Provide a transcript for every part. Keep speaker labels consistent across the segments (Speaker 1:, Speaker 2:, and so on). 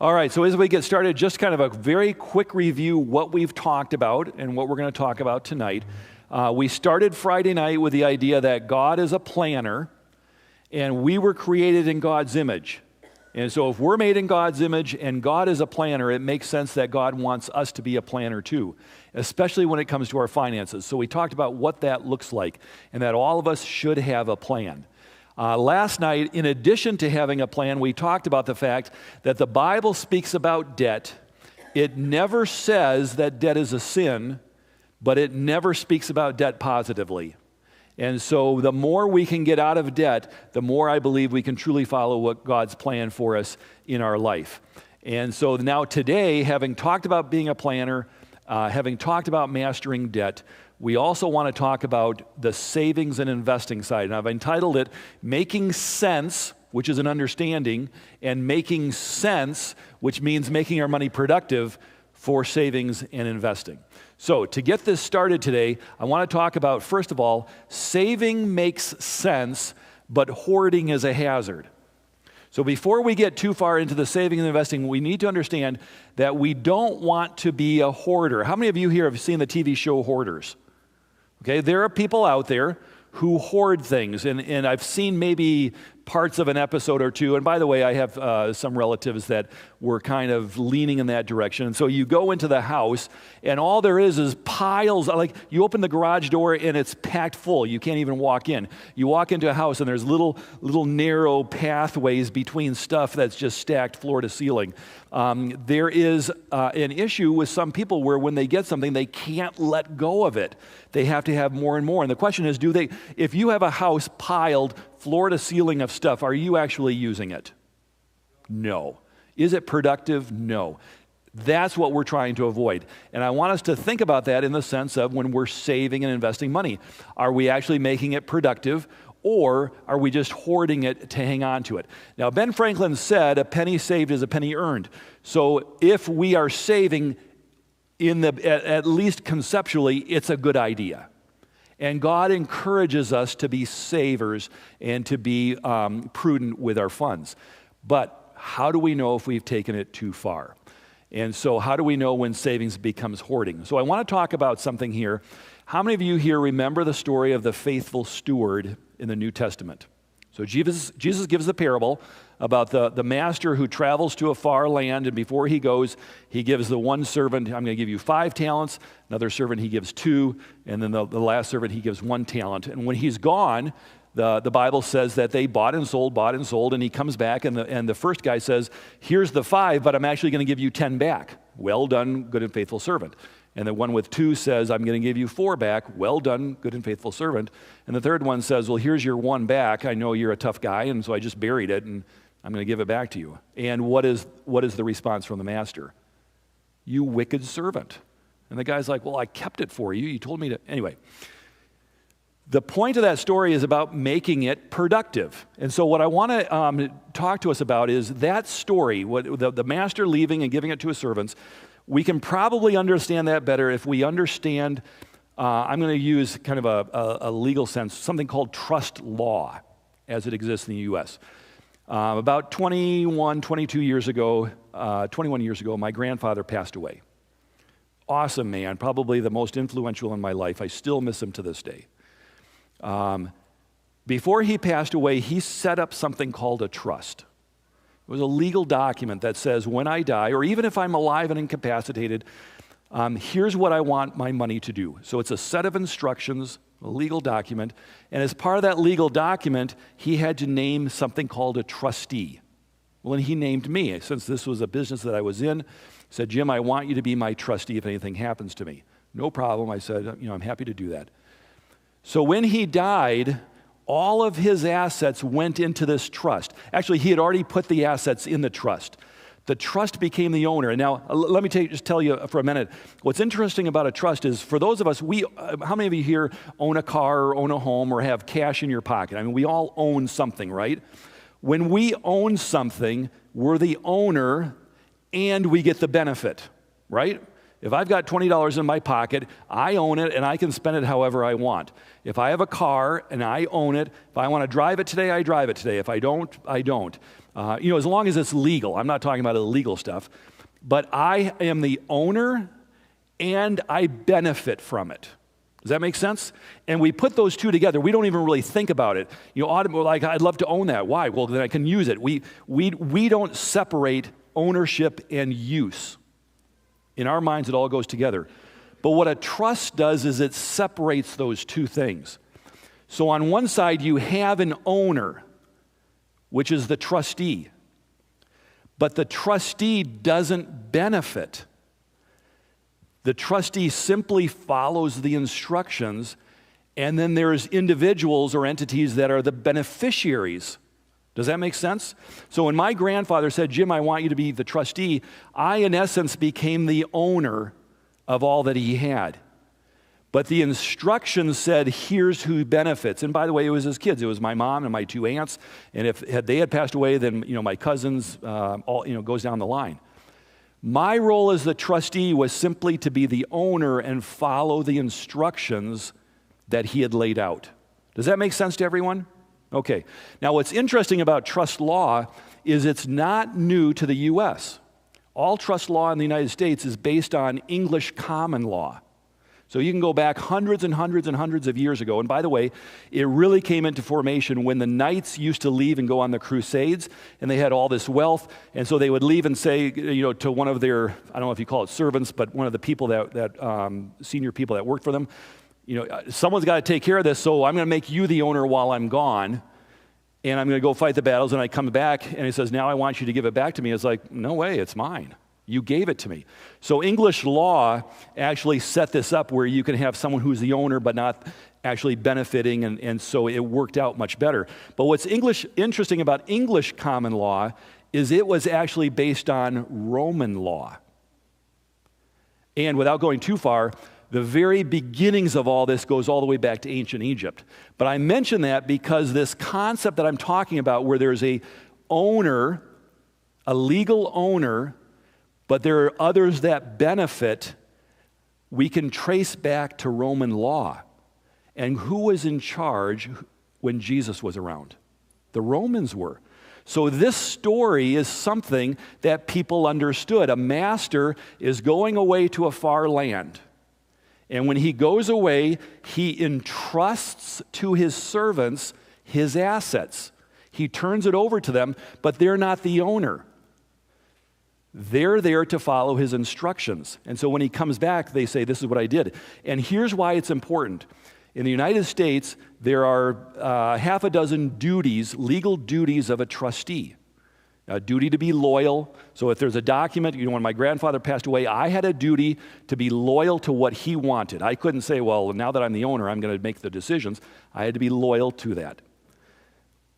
Speaker 1: All right, so as we get started, just kind of a very quick review what we've talked about and what we're going to talk about tonight. We started Friday night with the idea that God is a planner and we were created in God's image. And so if we're made in God's image and God is a planner, it makes sense that God wants us to be a planner too, especially when it comes to our finances. So we talked about what that looks like and that all of us should have a plan. Last night, in addition to having a plan, we talked about the fact that the Bible speaks about debt. It never says that debt is a sin, but it never speaks about debt positively. And so the more we can get out of debt, the more I believe we can truly follow what God's plan for us in our life. And so now today, having talked about being a planner, having talked about mastering debt, we also want to talk about the savings and investing side. And I've entitled it, Making Sense, which is an understanding, and Making Sense, which means making our money productive for savings and investing. So to get this started today, I want to talk about, first of all, saving makes sense, but hoarding is a hazard. So before we get too far into the saving and investing, we need to understand that we don't want to be a hoarder. How many of you here have seen the TV show Hoarders? Okay, there are people out there who hoard things, and I've seen maybe parts of an episode or two. And by the way, I have some relatives that were kind of leaning in that direction. And so you go into the house, and all there is piles. Like you open the garage door, and it's packed full. You can't even walk in. You walk into a house, and there's little narrow pathways between stuff that's just stacked floor to ceiling. There is an issue with some people where when they get something, they can't let go of it. They have to have more and more. And the question is, if you have a house piled floor to ceiling of stuff, are you actually using it? No. Is it productive? No. That's what we're trying to avoid. And I want us to think about that in the sense of when we're saving and investing money. Are we actually making it productive, or are we just hoarding it to hang on to it? Now, Ben Franklin said, a penny saved is a penny earned. So if we are saving at least conceptually, it's a good idea. And God encourages us to be savers and to be prudent with our funds. But how do we know if we've taken it too far? And so how do we know when savings becomes hoarding? So I want to talk about something here. How many of you here remember the story of the faithful steward in the New Testament? So Jesus gives the parable about the master who travels to a far land, and before he goes, he gives the one servant, I'm going to give you 5 talents, another servant he gives 2, and then the last servant he gives 1 talent. And when he's gone, the Bible says that they bought and sold, and he comes back, and the first guy says, here's the 5, but I'm actually going to give you 10 back. Well done, good and faithful servant. And the one with 2 says, I'm going to give you 4 back. Well done, good and faithful servant. And the third one says, well, here's your 1 back. I know you're a tough guy, and so I just buried it, and I'm going to give it back to you. And what is the response from the master? You wicked servant. And the guy's like, well, I kept it for you. You told me to. Anyway, the point of that story is about making it productive. And so what I want to talk to us about is that story, the master leaving and giving it to his servants. We can probably understand that better if we understand, I'm going to use kind of a legal sense, something called trust law as it exists in the U.S. About 21 years ago, my grandfather passed away. Awesome man, probably the most influential in my life. I still miss him to this day. Before he passed away, he set up something called a trust. It was a legal document that says when I die, or even if I'm alive and incapacitated, here's what I want my money to do. So it's a set of instructions, a legal document, and as part of that legal document, he had to name something called a trustee. Well, and he named me. Since this was a business that I was in, he said, Jim, I want you to be my trustee if anything happens to me. No problem. I said, I'm happy to do that. So when he died, all of his assets went into this trust. Actually, he had already put the assets in the trust. The trust became the owner. And now, let me just tell you for a minute, what's interesting about a trust is, for those of us, how many of you here own a car or own a home or have cash in your pocket? I mean, we all own something, right? When we own something, we're the owner and we get the benefit, right? If I've got $20 in my pocket, I own it and I can spend it however I want. If I have a car and I own it, if I want to drive it today, I drive it today. If I don't, I don't. As long as it's legal. I'm not talking about illegal stuff. But I am the owner and I benefit from it. Does that make sense? And we put those two together. We don't even really think about it. Like, I'd love to own that. Why? Well, then I can use it. We don't separate ownership and use. In our minds, it all goes together. But what a trust does is it separates those two things. So on one side, you have an owner, which is the trustee. But the trustee doesn't benefit. The trustee simply follows the instructions, and then there's individuals or entities that are the beneficiaries. Does that make sense? So when my grandfather said, Jim, I want you to be the trustee, I, in essence, became the owner of all that he had. But the instructions said, here's who benefits. And by the way, it was his kids. It was my mom and my two aunts. And if they had passed away, then my cousins, goes down the line. My role as the trustee was simply to be the owner and follow the instructions that he had laid out. Does that make sense to everyone? Okay. Now, what's interesting about trust law is it's not new to the U.S. All trust law in the United States is based on English common law. So you can go back hundreds and hundreds and hundreds of years ago. And by the way, it really came into formation when the knights used to leave and go on the crusades, and they had all this wealth. And so they would leave and say, to one of their, I don't know if you call it servants, but one of the people that senior people that worked for them, someone's got to take care of this, so I'm going to make you the owner while I'm gone, and I'm going to go fight the battles, and I come back, and he says, now I want you to give it back to me. It's like, no way, it's mine. You gave it to me. So English law actually set this up where you can have someone who's the owner but not actually benefiting, and so it worked out much better. But what's interesting about English common law is it was actually based on Roman law. And without going too far, the very beginnings of all this goes all the way back to ancient Egypt. But I mention that because this concept that I'm talking about where there's a owner, a legal owner, but there are others that benefit, we can trace back to Roman law. And who was in charge when Jesus was around? The Romans were. So this story is something that people understood. A master is going away to a far land. And when he goes away, he entrusts to his servants his assets. He turns it over to them, but they're not the owner. They're there to follow his instructions. And so when he comes back, they say, this is what I did. And here's why it's important. In the United States, there are half a dozen duties, legal duties of a trustee. A duty to be loyal. So if there's a document, when my grandfather passed away, I had a duty to be loyal to what he wanted. I couldn't say, well, now that I'm the owner, I'm going to make the decisions. I had to be loyal to that.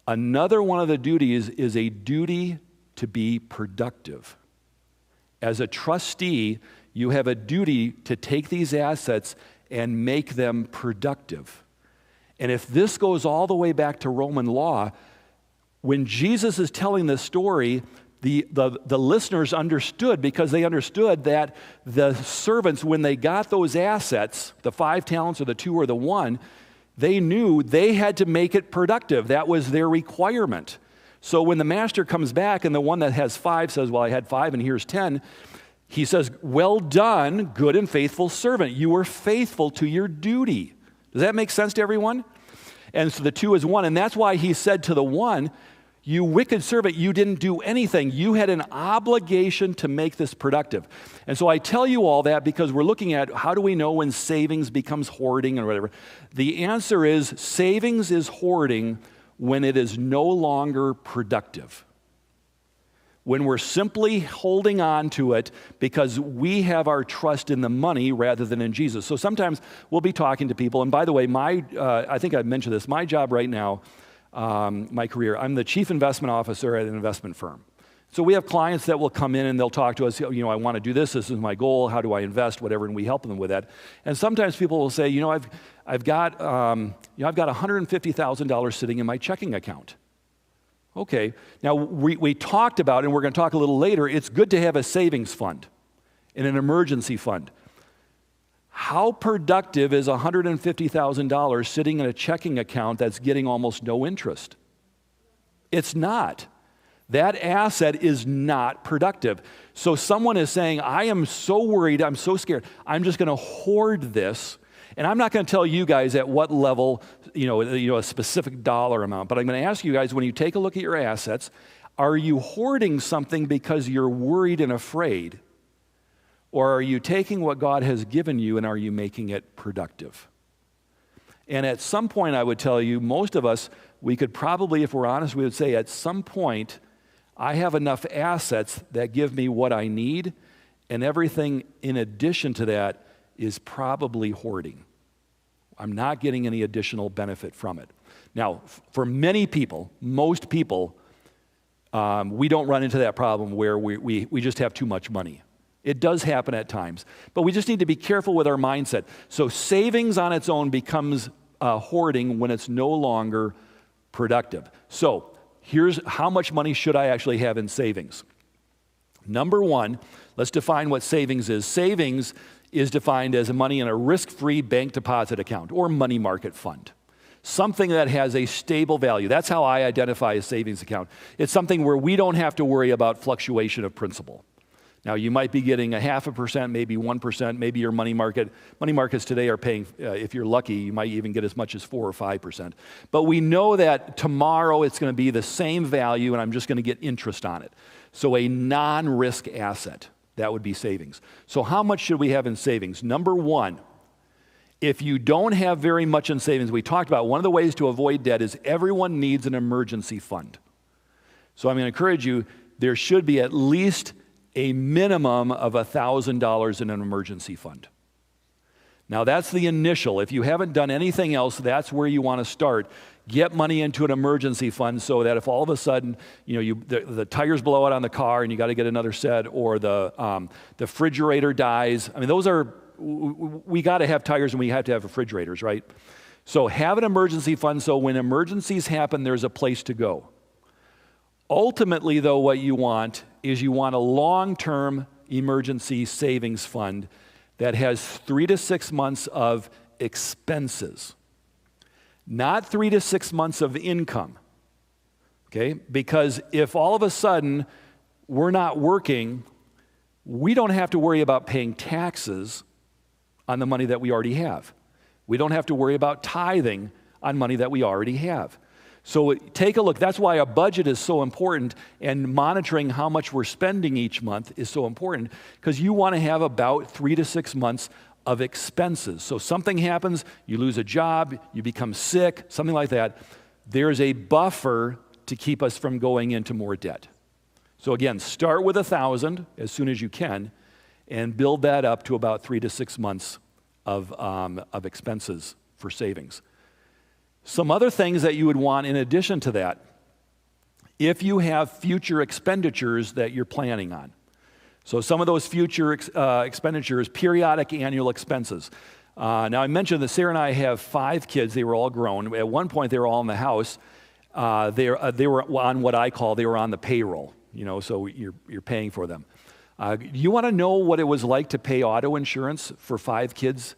Speaker 1: Another one of the duties is a duty to be productive. As a trustee, you have a duty to take these assets and make them productive. And if this goes all the way back to Roman law, when Jesus is telling this story, the listeners understood, because they understood that the servants, when they got those assets, the 5 talents or the 2 or the 1, they knew they had to make it productive. That was their requirement. So when the master comes back and the one that has 5 says, well, I had 5 and here's 10, he says, well done, good and faithful servant. You were faithful to your duty. Does that make sense to everyone? And so the 2 is 1. And that's why he said to the 1, you wicked servant, you didn't do anything. You had an obligation to make this productive. And so I tell you all that because we're looking at how do we know when savings becomes hoarding or whatever. The answer is savings is hoarding when it is no longer productive. When we're simply holding on to it because we have our trust in the money rather than in Jesus. So sometimes we'll be talking to people, and by the way, I think I mentioned this, my job right now, my career, I'm the chief investment officer at an investment firm. So we have clients that will come in and they'll talk to us, I want to do this is my goal, how do I invest, whatever, and we help them with that. And sometimes people will say, I've got $150,000 sitting in my checking account. Okay, now we talked about, and we're going to talk a little later, it's good to have a savings fund. in an emergency fund. How productive is $150,000 sitting in a checking account that's getting almost no interest? It's not. That asset is not productive. So someone is saying, I am so worried, I'm so scared, I'm just going to hoard this. And I'm not going to tell you guys at what level, a specific dollar amount, but I'm going to ask you guys, when you take a look at your assets, are you hoarding something because you're worried and afraid? Or are you taking what God has given you and are you making it productive? And at some point, I would tell you, most of us, we could probably, if we're honest, we would say at some point, I have enough assets that give me what I need, and everything in addition to that is probably hoarding. I'm not getting any additional benefit from it. Now, for many people, most people, we don't run into that problem where we just have too much money. It does happen at times, but we just need to be careful with our mindset. So savings on its own becomes hoarding when it's no longer productive. So here's how much money should I actually have in savings. Number one, let's define what savings is. Savings is defined as money in a risk-free bank deposit account or money market fund. Something that has a stable value. That's how I identify a savings account. It's something where we don't have to worry about fluctuation of principal. Now, you might be getting 0.5%, maybe 1%, maybe your money markets today are paying, if you're lucky, you might even get as much as 4 or 5%. But we know that tomorrow it's going to be the same value and I'm just going to get interest on it. So a non-risk asset, that would be savings. So how much should we have in savings? Number one, if you don't have very much in savings, we talked about one of the ways to avoid debt is everyone needs an emergency fund. So I'm going to encourage you, there should be at least a minimum of $1,000 in an emergency fund. Now that's the initial. If you haven't done anything else, that's where you want to start. Get money into an emergency fund so that if all of a sudden, the tires blow out on the car and you got to get another set, or the refrigerator dies. I mean, we got to have tires and we have to have refrigerators, right? So have an emergency fund so when emergencies happen, there's a place to go. Ultimately, though, what you want is you want a long-term emergency savings fund that has 3 to 6 months of expenses, not 3 to 6 months of income, okay? Because if all of a sudden we're not working, we don't have to worry about paying taxes on the money that we already have. We don't have to worry about tithing on money that we already have. So take a look. That's why a budget is so important, and monitoring how much we're spending each month is so important, because you want to have about 3 to 6 months of expenses. So something happens, you lose a job, you become sick, something like that. There's a buffer to keep us from going into more debt. So again, start with $1,000 as soon as you can, and build that up to about 3 to 6 months of expenses for savings. Some other things that you would want in addition to that, if you have future expenditures that you're planning on. So some of those future expenditures, periodic annual expenses. Now I mentioned that Sarah and I have 5 kids. They were all grown. At one point they were all in the house. They were on what I call, they were on the payroll, so you're paying for them. You want to know what it was like to pay auto insurance for 5 kids?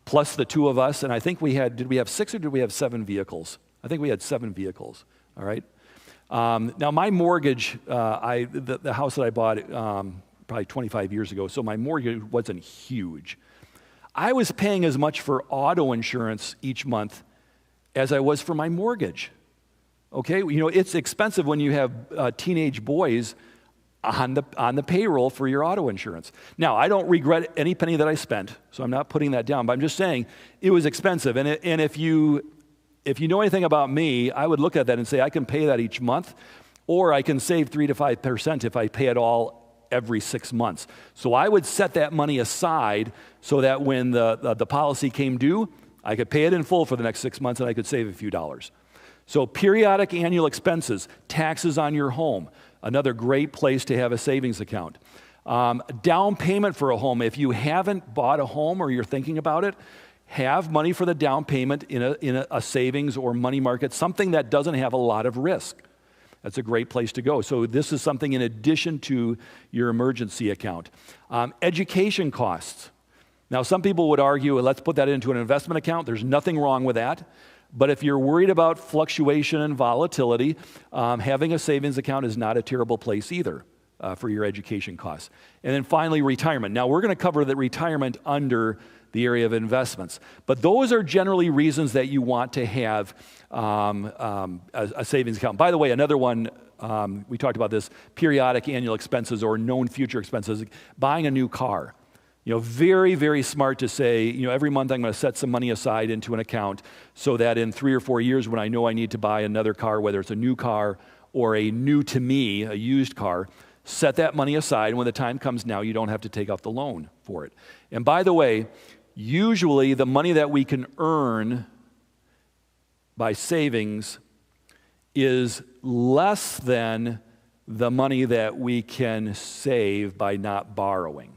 Speaker 1: Plus the 2 of us, and I think did we have 6 or did we have 7 vehicles? I think we had 7 vehicles, all right? Now my mortgage, the house that I bought probably 25 years ago, so my mortgage wasn't huge. I was paying as much for auto insurance each month as I was for my mortgage, okay? It's expensive when you have teenage boys on the payroll for your auto insurance. Now, I don't regret any penny that I spent, so I'm not putting that down, but I'm just saying it was expensive. And if you know anything about me, I would look at that and say I can pay that each month, or I can save 3 to 5% if I pay it all every 6 months. So I would set that money aside so that when the policy came due, I could pay it in full for the next 6 months and I could save a few dollars. So periodic annual expenses, taxes on your home, another great place to have a savings account. Down payment for a home. If you haven't bought a home or you're thinking about it, have money for the down payment in a savings or money market, something that doesn't have a lot of risk. That's a great place to go. So this is something in addition to your emergency account. Education costs. Now, some people would argue, well, let's put that into an investment account. There's nothing wrong with that. But if you're worried about fluctuation and volatility, having a savings account is not a terrible place either for your education costs. And then finally, retirement. Now, we're going to cover the retirement under the area of investments. But those are generally reasons that you want to have a savings account. By the way, another one, we talked about this, periodic annual expenses or known future expenses, buying a new car. Very, very smart to say, every month I'm going to set some money aside into an account so that in 3 or 4 years when I know I need to buy another car, whether it's a new car or a new to me, a used car, set that money aside. And when the time comes now, you don't have to take out the loan for it. And by the way, usually the money that we can earn by savings is less than the money that we can save by not borrowing.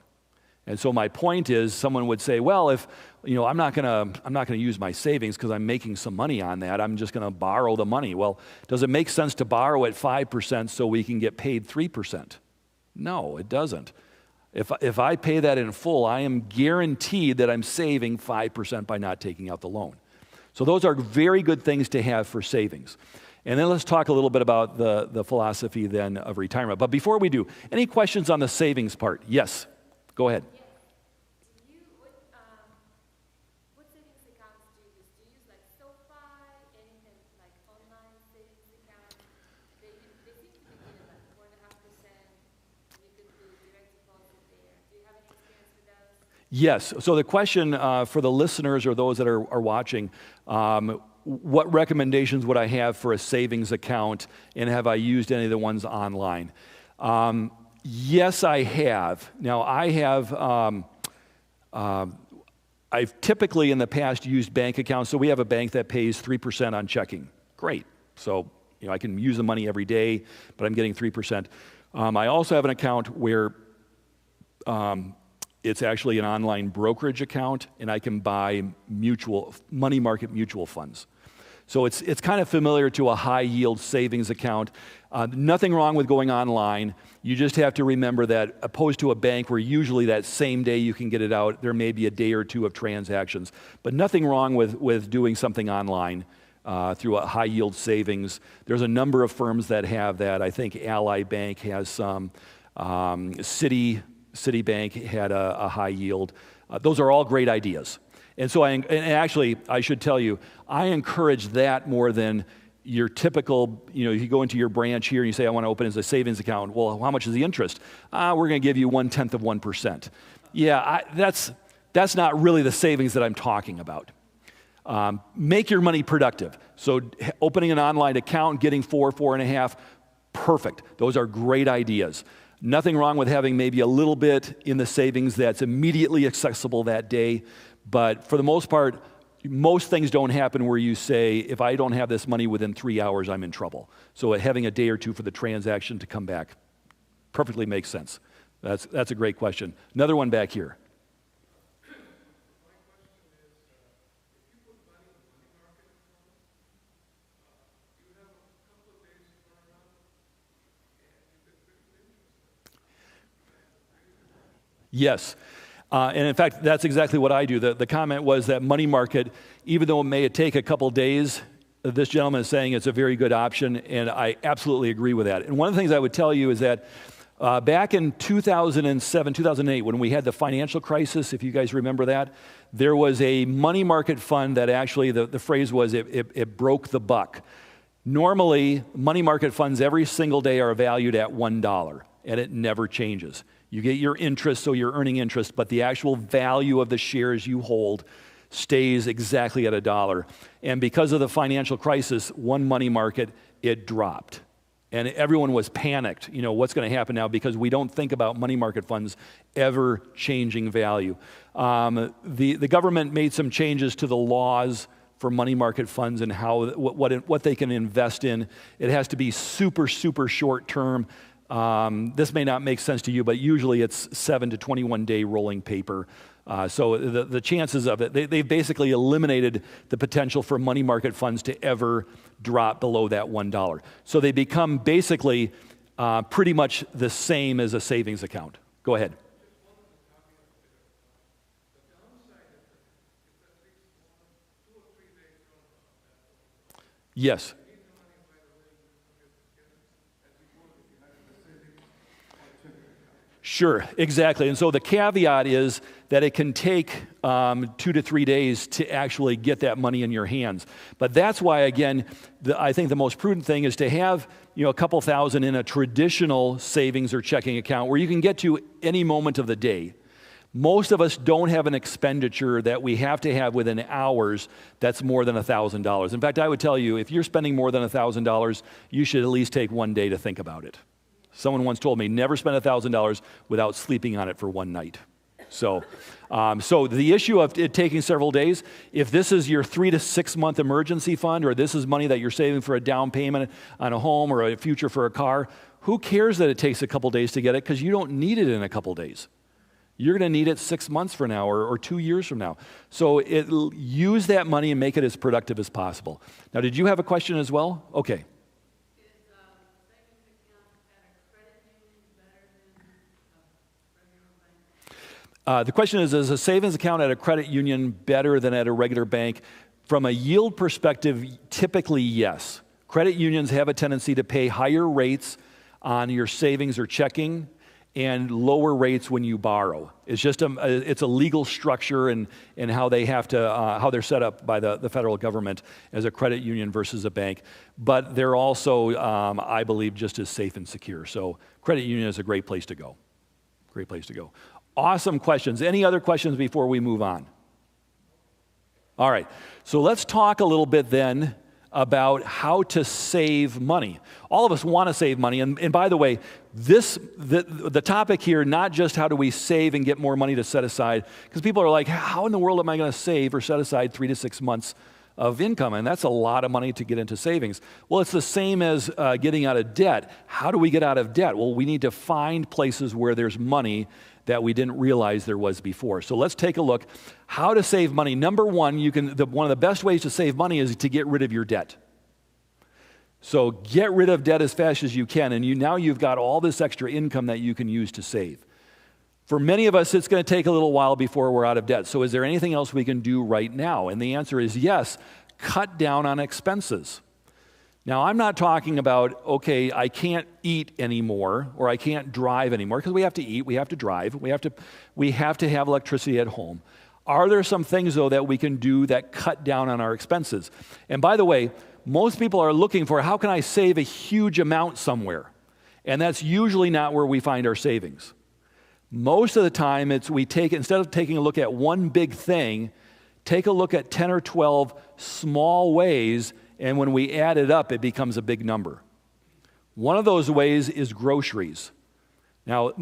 Speaker 1: And so my point is, someone would say, well, if I'm not going to use my savings because I'm making some money on that. I'm just going to borrow the money. Well, does it make sense to borrow at 5% so we can get paid 3%? No, it doesn't. If I pay that in full, I am guaranteed that I'm saving 5% by not taking out the loan. So those are very good things to have for savings. And then let's talk a little bit about the philosophy then of retirement. But before we do, any questions on the savings part? Yes, go ahead.
Speaker 2: What savings accounts do you use? Do you use like SoFi, anything like online savings account? They seem to be giving like 4.5%. You could do direct deposit there. Do you have any experience with those?
Speaker 1: Yes. So the question for the listeners or those that are watching, what recommendations would I have for a savings account, and have I used any of the ones online? Yes, I have. Now, I've typically in the past used bank accounts. So we have a bank that pays 3% on checking. Great. So I can use the money every day, but I'm getting 3%. I also have an account where it's actually an online brokerage account, and I can buy money market mutual funds. So it's kind of familiar to a high yield savings account. Nothing wrong with going online. You just have to remember that opposed to a bank where usually that same day you can get it out, there may be a day or two of transactions. But nothing wrong with doing something online through a high yield savings. There's a number of firms that have that. I think Ally Bank has some. Citibank had a high yield. Those are all great ideas. And so actually, I should tell you, I encourage that more than your typical, you go into your branch here and you say, I want to open as a savings account. Well, how much is the interest? We're going to give you 1/10 of 1%. Yeah, that's not really the savings that I'm talking about. Make your money productive. So opening an online account, getting 4.5, perfect. Those are great ideas. Nothing wrong with having maybe a little bit in the savings that's immediately accessible that day. But for the most part, most things don't happen where you say, if I don't have this money within 3 hours, I'm in trouble. So having a day or two for the transaction to come back perfectly makes sense. That's a great question. Another one back here. Yes. And in fact, that's exactly what I do. The comment was that money market, even though it may take a couple days, this gentleman is saying it's a very good option, and I absolutely agree with that. And one of the things I would tell you is that back in 2007, 2008, when we had the financial crisis, if you guys remember that, there was a money market fund that actually, the phrase was, it broke the buck. Normally, money market funds every single day are valued at $1, and it never changes. You get your interest, so you're earning interest, but the actual value of the shares you hold stays exactly at $1. And because of the financial crisis, one money market, it dropped. And everyone was panicked. What's going to happen now? Because we don't think about money market funds ever changing value. The government made some changes to the laws for money market funds and what they can invest in. It has to be super, super short term. This may not make sense to you, but usually it's 7 to 21 day rolling paper. So the chances of it, they've basically eliminated the potential for money market funds to ever drop below that $1. So they become basically pretty much the same as a savings account. Go ahead. Yes. Sure, exactly. And so the caveat is that it can take 2 to 3 days to actually get that money in your hands. But that's why, again, I think the most prudent thing is to have a couple thousand in a traditional savings or checking account where you can get to any moment of the day. Most of us don't have an expenditure that we have to have within hours that's more than $1,000. In fact, I would tell you, if you're spending more than $1,000, you should at least take one day to think about it. Someone once told me, never spend $1,000 without sleeping on it for one night. So the issue of it taking several days, if this is your 3 to 6 month emergency fund, or this is money that you're saving for a down payment on a home or a future for a car, who cares that it takes a couple days to get it? Because you don't need it in a couple days. You're going to need it 6 months from now or 2 years from now. So use that money and make it as productive as possible. Now, did you have a question as well? Okay. The question is a savings account at a credit union better than at a regular bank? From a yield perspective, typically yes. Credit unions have a tendency to pay higher rates on your savings or checking and lower rates when you borrow. It's just it's a legal structure and how they have to how they're set up by the federal government as a credit union versus a bank. But they're also, I believe, just as safe and secure. So credit union is a great place to go. Great place to go. Awesome questions. Any other questions before we move on? All right. So let's talk a little bit then about how to save money. All of us want to save money. And by the way, the topic here, not just how do we save and get more money to set aside, because people are like, how in the world am I going to save or set aside 3 to 6 months of income? And that's a lot of money to get into savings. Well, it's the same as getting out of debt. How do we get out of debt? Well, we need to find places where there's money that we didn't realize there was before. So let's take a look how to save money. Number one, one of the best ways to save money is to get rid of your debt. So get rid of debt as fast as you can, and now you've got all this extra income that you can use to save. For many of us, it's going to take a little while before we're out of debt. So is there anything else we can do right now? And the answer is yes. Cut down on expenses. Now, I'm not talking about, okay, I can't eat anymore or I can't drive anymore, because we have to eat, we have to drive, we have to have electricity at home. Are there some things, though, that we can do that cut down on our expenses? And by the way, most people are looking for, how can I save a huge amount somewhere? And that's usually not where we find our savings. Most of the time, instead of taking a look at one big thing, take a look at 10 or 12 small ways, and when we add it up, it becomes a big number. One of those ways is groceries. Now,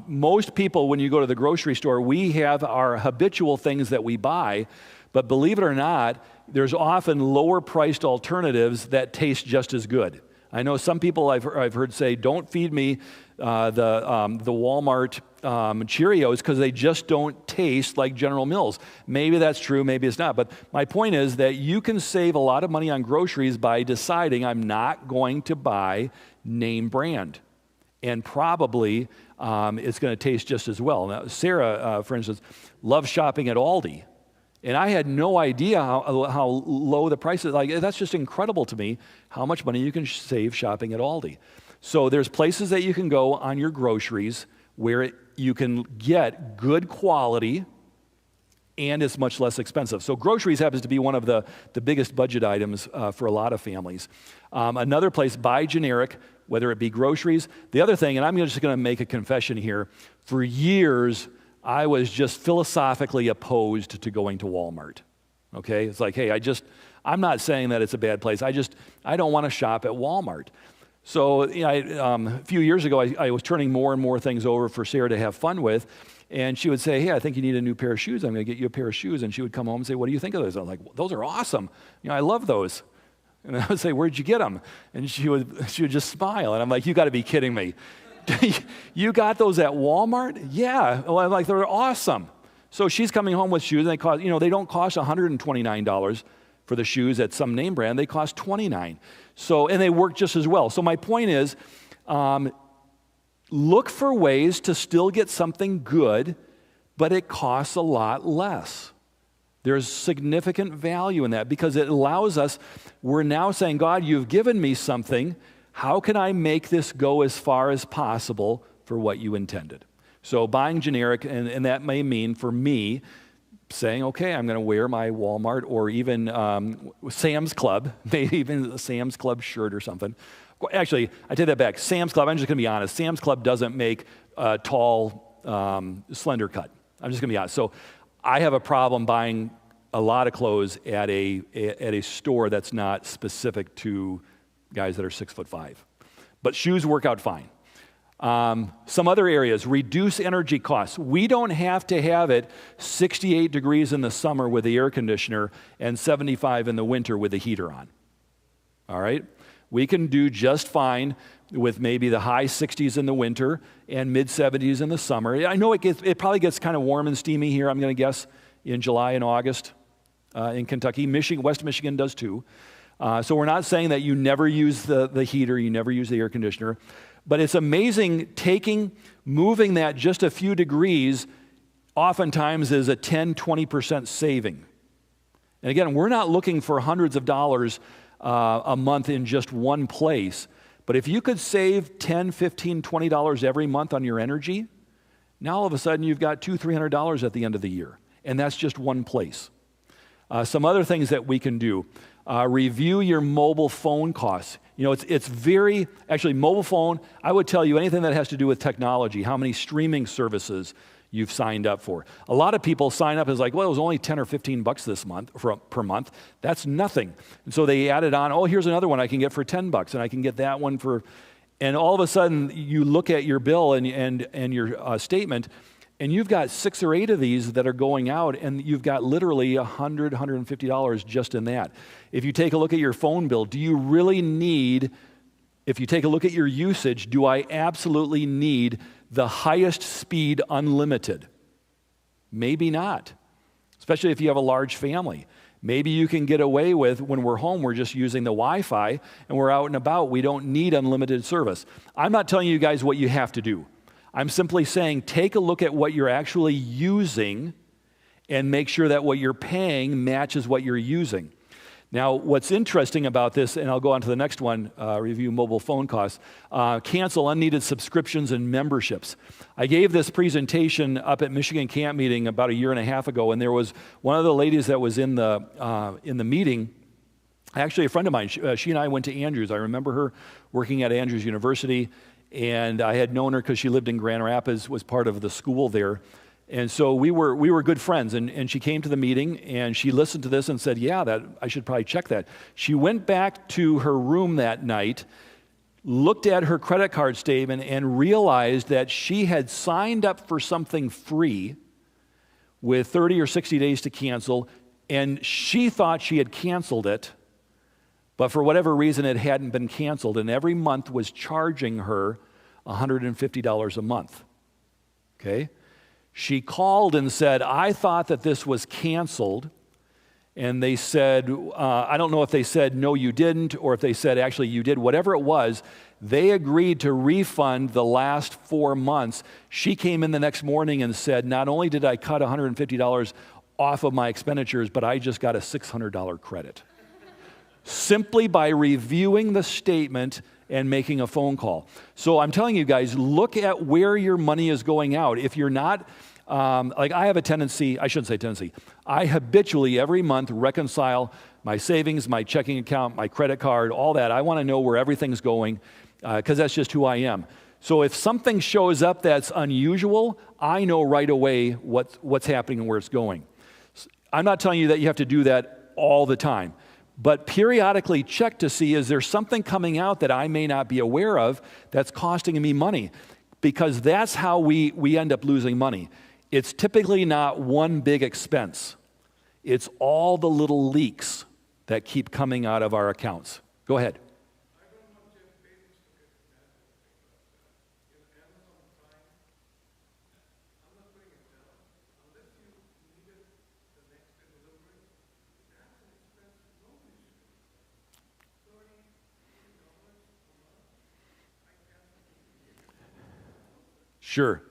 Speaker 1: most people, when you go to the grocery store, we have our habitual things that we buy, but believe it or not, there's often lower-priced alternatives that taste just as good. I know some people I've heard say, don't feed me the Walmart Cheerios because they just don't taste like General Mills. Maybe that's true, maybe it's not. But my point is that you can save a lot of money on groceries by deciding I'm not going to buy name brand. And probably it's going to taste just as well. Now, Sarah, for instance, loves shopping at Aldi. And I had no idea how low the price is. Like, that's just incredible to me, how much money you can save shopping at Aldi. So there's places that you can go on your groceries where you can get good quality and it's much less expensive. So groceries happens to be one of the biggest budget items for a lot of families. Another place, buy generic, whether it be groceries. The other thing, and I'm just going to make a confession here, for years, I was just philosophically opposed to going to Walmart, okay? It's like, hey, I'm not saying that it's a bad place. I don't want to shop at Walmart. So a few years ago, I was turning more and more things over for Sarah to have fun with, and she would say, hey, I think you need a new pair of shoes. I'm going to get you a pair of shoes. And she would come home and say, what do you think of those? I was like, those are awesome. I love those. And I would say, where'd you get them? And she would just smile. And I'm like, you got to be kidding me. You got those at Walmart? Yeah. Well, I'm like, they're awesome. So she's coming home with shoes, and they don't cost $129 for the shoes at some name brand. They cost $29. So, and they work just as well. So my point is, look for ways to still get something good, but it costs a lot less. There's significant value in that because it allows us, we're now saying, God, you've given me something. How can I make this go as far as possible for what you intended? So buying generic, and that may mean for me saying, okay, I'm going to wear my Walmart or even Sam's Club, maybe even a Sam's Club shirt or something. Actually, I take that back. Sam's Club, I'm just going to be honest, Sam's Club doesn't make a tall, slender cut. I'm just going to be honest. So I have a problem buying a lot of clothes at a store that's not specific to guys that are 6'5". But shoes work out fine. Some other areas, reduce energy costs. We don't have to have it 68 degrees in the summer with the air conditioner and 75 in the winter with the heater on. All right? We can do just fine with maybe the high 60s in the winter and mid 70s in the summer. I know it probably gets kind of warm and steamy here, I'm going to guess, in July and August in Kentucky. West Michigan does too. So we're not saying that you never use the heater, you never use the air conditioner. But it's amazing moving that just a few degrees oftentimes is a 10, 20% saving. And again, we're not looking for hundreds of dollars a month in just one place. But if you could save $10, $15, $20 every month on your energy, now all of a sudden you've got $200, $300 at the end of the year. And that's just one place. Some other things that we can do. Review your mobile phone costs. You know, it's very, actually mobile phone, I would tell you anything that has to do with technology, how many streaming services you've signed up for. A lot of people sign up as like, well, it was only 10 or 15 bucks this month, per month. That's nothing. And so they added on, oh, here's another one I can get for 10 bucks, and I can get that one for, and all of a sudden you look at your bill and your statement, and you've got 6 or 8 of these that are going out, and you've got literally $100, $150 just in that. If you take a look at your phone bill, do you really need, if you take a look at your usage, do I absolutely need the highest speed unlimited? Maybe not, especially if you have a large family. Maybe you can get away with, when we're home, we're just using the Wi-Fi, and we're out and about, we don't need unlimited service. I'm not telling you guys what you have to do. I'm simply saying take a look at what you're actually using and make sure that what you're paying matches what you're using. Now, what's interesting about this, and I'll go on to the next one, review mobile phone costs, cancel unneeded subscriptions and memberships. I gave this presentation up at Michigan Camp Meeting about a year and a half ago, and there was one of the ladies that was in the meeting, actually a friend of mine. She and I went to Andrews. I remember her working at Andrews University, and I had known her because she lived in Grand Rapids, was part of the school there. And so we were good friends, and she came to the meeting, and she listened to this and said, yeah, that I should probably check that. She went back to her room that night, looked at her credit card statement, and realized that she had signed up for something free with 30 or 60 days to cancel, and she thought she had canceled it, but for whatever reason, it hadn't been canceled, and every month was charging her $150 a month. Okay? She called and said, I thought that this was canceled, and they said, I don't know if they said, no, you didn't, or if they said, actually, you did. Whatever it was, they agreed to refund the last 4 months. She came in the next morning and said, not only did I cut $150 off of my expenditures, but I just got a $600 credit. Simply by reviewing the statement and making a phone call. So I'm telling you guys, look at where your money is going out. If you're not, like I have a tendency, I shouldn't say tendency, I habitually every month reconcile my savings, my checking account, my credit card, all that. I want to know where everything's going because that's just who I am. So if something shows up that's unusual, I know right away what's happening and where it's going. I'm not telling you that you have to do that all the time. But periodically check to see, is there something coming out that I may not be aware of that's costing me money? Because that's how we end up losing money. It's typically not one big expense. It's all the little leaks that keep coming out of our accounts. Go ahead. Sure.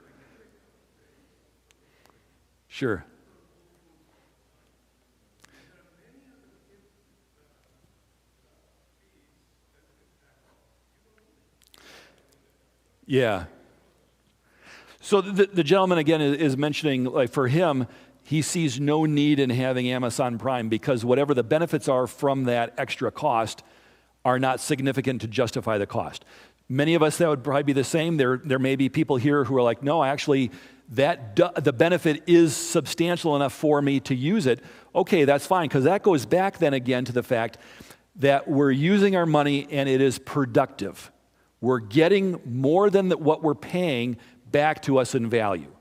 Speaker 1: Sure. Yeah. So the gentleman, again, is mentioning, like, for him, he sees no need in having Amazon Prime because whatever the benefits are from that extra cost are not significant to justify the cost. Many of us, that would probably be the same. There may be people here who are like, no, actually, the benefit is substantial enough for me to use it. Okay, that's fine, because that goes back then again to the fact that we're using our money and it is productive. We're getting more than what we're paying back to us in value.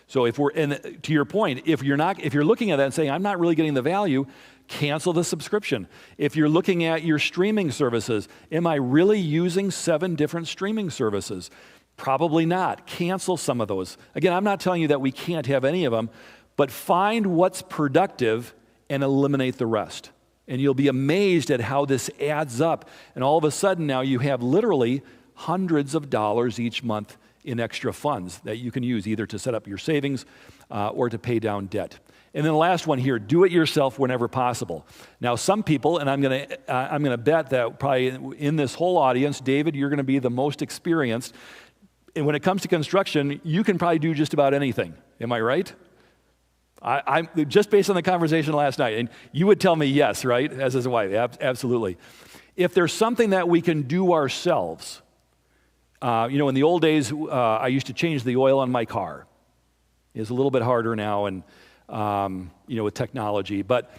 Speaker 1: So if and to your point, if you're looking at that and saying, I'm not really getting the value, cancel the subscription. If you're looking at your streaming services, am I really using 7 different streaming services? Probably not. Cancel some of those. Again, I'm not telling you that we can't have any of them, but find what's productive and eliminate the rest. And you'll be amazed at how this adds up. And all of a sudden now you have literally hundreds of dollars each month in extra funds that you can use either to set up your savings or to pay down debt. And then the last one here, do it yourself whenever possible. Now, some people, and I'm gonna bet that probably in this whole audience, David, you're gonna be the most experienced. And when it comes to construction, you can probably do just about anything. Am I right? I'm just based on the conversation last night, and you would tell me yes, right? As his wife, absolutely. If there's something that we can do ourselves, in the old days, I used to change the oil on my car. It's a little bit harder now, and with technology. But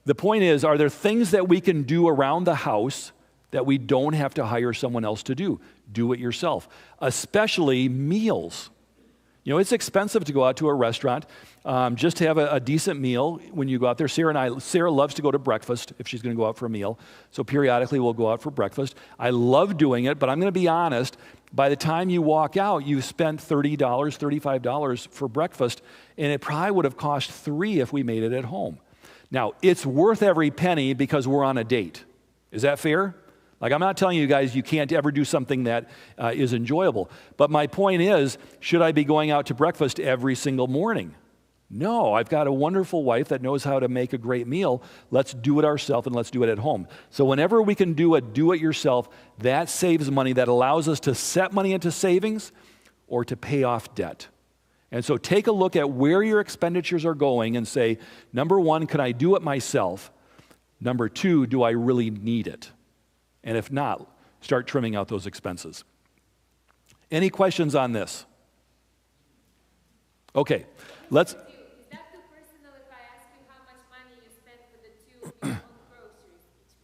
Speaker 1: the point is, are there things that we can do around the house that we don't have to hire someone else to do? Do it yourself, especially meals. It's expensive to go out to a restaurant just to have a decent meal when you go out there. Sarah loves to go to breakfast if she's going to go out for a meal. So periodically we'll go out for breakfast. I love doing it, but I'm going to be honest. By the time you walk out, you've spent $30, $35 for breakfast, and it probably would have cost $3 if we made it at home. Now, it's worth every penny because we're on a date. Is that fair? Like, I'm not telling you guys you can't ever do something that is enjoyable. But my point is, should I be going out to breakfast every single morning? No, I've got a wonderful wife that knows how to make a great meal. Let's do it ourselves and let's do it at home. So whenever we can do it yourself, that saves money, that allows us to set money into savings or to pay off debt. And so take a look at where your expenditures are going and say, number 1, can I do it myself? Number 2, do I really need it? And if not, start trimming out those expenses. Any questions on this? Okay, let's...
Speaker 2: Is that too personal if I ask you how much money you spend for the 2 meals on groceries each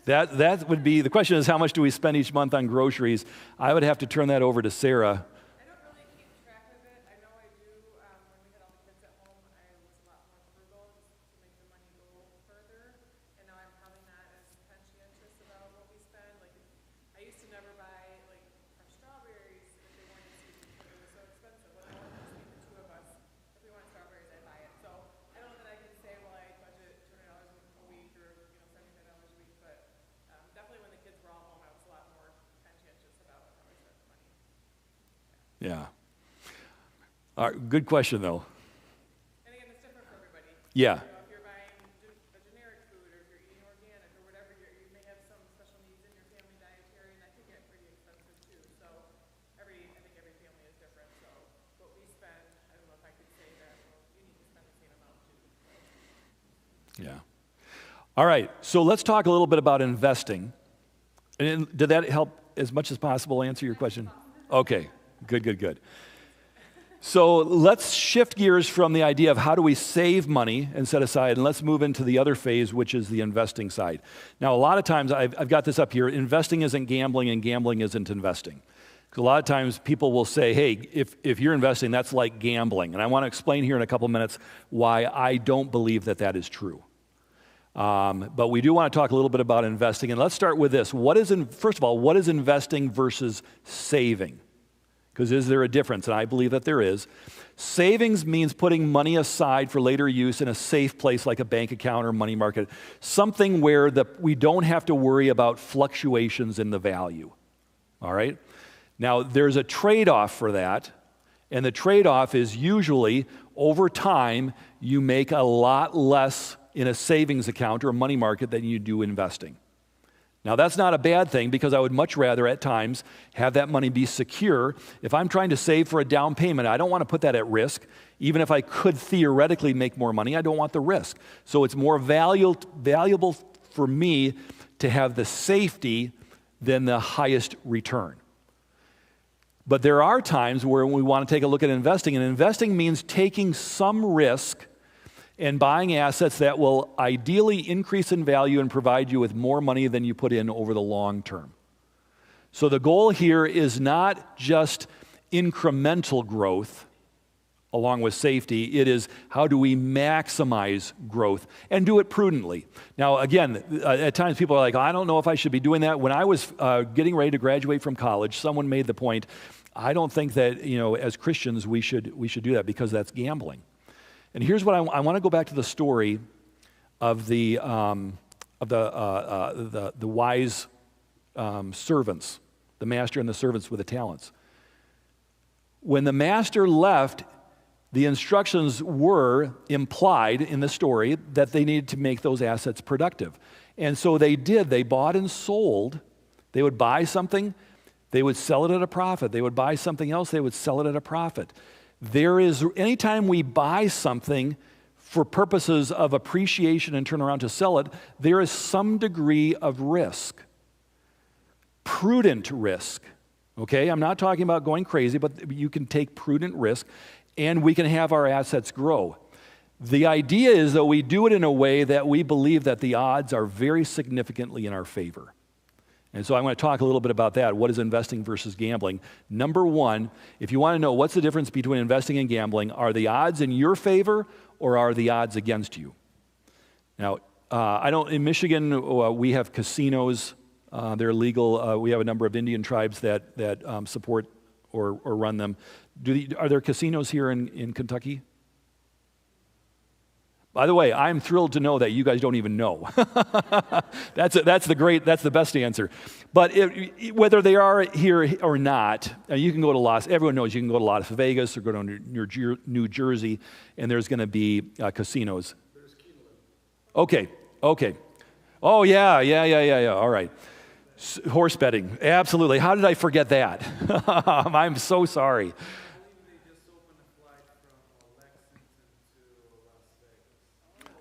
Speaker 2: month?
Speaker 1: That would be, the question is, how much do we spend each month on groceries? I would have to turn that over to Sarah.
Speaker 3: I don't really keep track of it. I know I do. When we had all the kids at home, I was a lot more frugal just to make the money go further. And now I'm probably not as conscientious about what we spend. Like, I used to never buy fresh strawberries if they weren't in season because it was so expensive. But now it's just the 2 of us. If we want strawberries, I buy it. So I don't know that I can say, well, I budget $200 a week or $75 a week. But definitely when the kids were all home, I was a lot more conscientious about how I spent the money.
Speaker 1: Yeah. All right, good question, though.
Speaker 3: And again, it's different for everybody.
Speaker 1: Yeah.
Speaker 3: If you're buying a generic food or if you're eating organic or whatever, you may have some special needs in your family dietary, and that can get pretty expensive too. So I think every family is different. So what we spend, I don't know if I could say that, well, you need to spend the same amount too.
Speaker 1: Yeah. All right, so let's talk a little bit about investing. And did that help as much as possible answer your question? Okay, good. So let's shift gears from the idea of how do we save money and set aside, and let's move into the other phase, which is the investing side. Now, a lot of times, I've got this up here, investing isn't gambling and gambling isn't investing. Because a lot of times people will say, hey, if you're investing, that's like gambling. And I want to explain here in a couple minutes why I don't believe that is true. But we do want to talk a little bit about investing. And let's start with this. First of all, what is investing versus saving? Because is there a difference? And I believe that there is. Savings means putting money aside for later use in a safe place like a bank account or money market, something where we don't have to worry about fluctuations in the value. All right? Now, there's a trade-off for that, and the trade-off is usually over time you make a lot less in a savings account or a money market than you do investing. Now, that's not a bad thing because I would much rather at times have that money be secure. If I'm trying to save for a down payment, I don't want to put that at risk. Even if I could theoretically make more money, I don't want the risk. So it's more valuable for me to have the safety than the highest return. But there are times where we want to take a look at investing, and investing means taking some risk and buying assets that will ideally increase in value and provide you with more money than you put in over the long term. So the goal here is not just incremental growth along with safety. It is how do we maximize growth and do it prudently. Now, again, at times people are like, I don't know if I should be doing that. When I was getting ready to graduate from college, someone made the point, I don't think that, as Christians we should do that because that's gambling. And here's what I want to go back to the story of the wise servants, the master and the servants with the talents. When the master left, the instructions were implied in the story that they needed to make those assets productive. And so they did. They bought and sold. They would buy something, they would sell it at a profit. They would buy something else, they would sell it at a profit. Anytime we buy something for purposes of appreciation and turn around to sell it, there is some degree of risk. Prudent risk. Okay, I'm not talking about going crazy, but you can take prudent risk and we can have our assets grow. The idea is that we do it in a way that we believe that the odds are very significantly in our favor. And so I'm going to talk a little bit about that. What is investing versus gambling? Number one, if you want to know what's the difference between investing and gambling, are the odds in your favor or are the odds against you? Now, in Michigan, we have casinos. They're legal. We have a number of Indian tribes that support or run them. Are there casinos here in Kentucky? By the way, I'm thrilled to know that you guys don't even know. That's the best answer. But whether they are here or not, you can go to everyone knows you can go to Las Vegas or go to New Jersey, and there's going to be casinos. There's Keeneland. Okay. Oh, yeah. All right. Horse betting, absolutely. How did I forget that? I'm so sorry.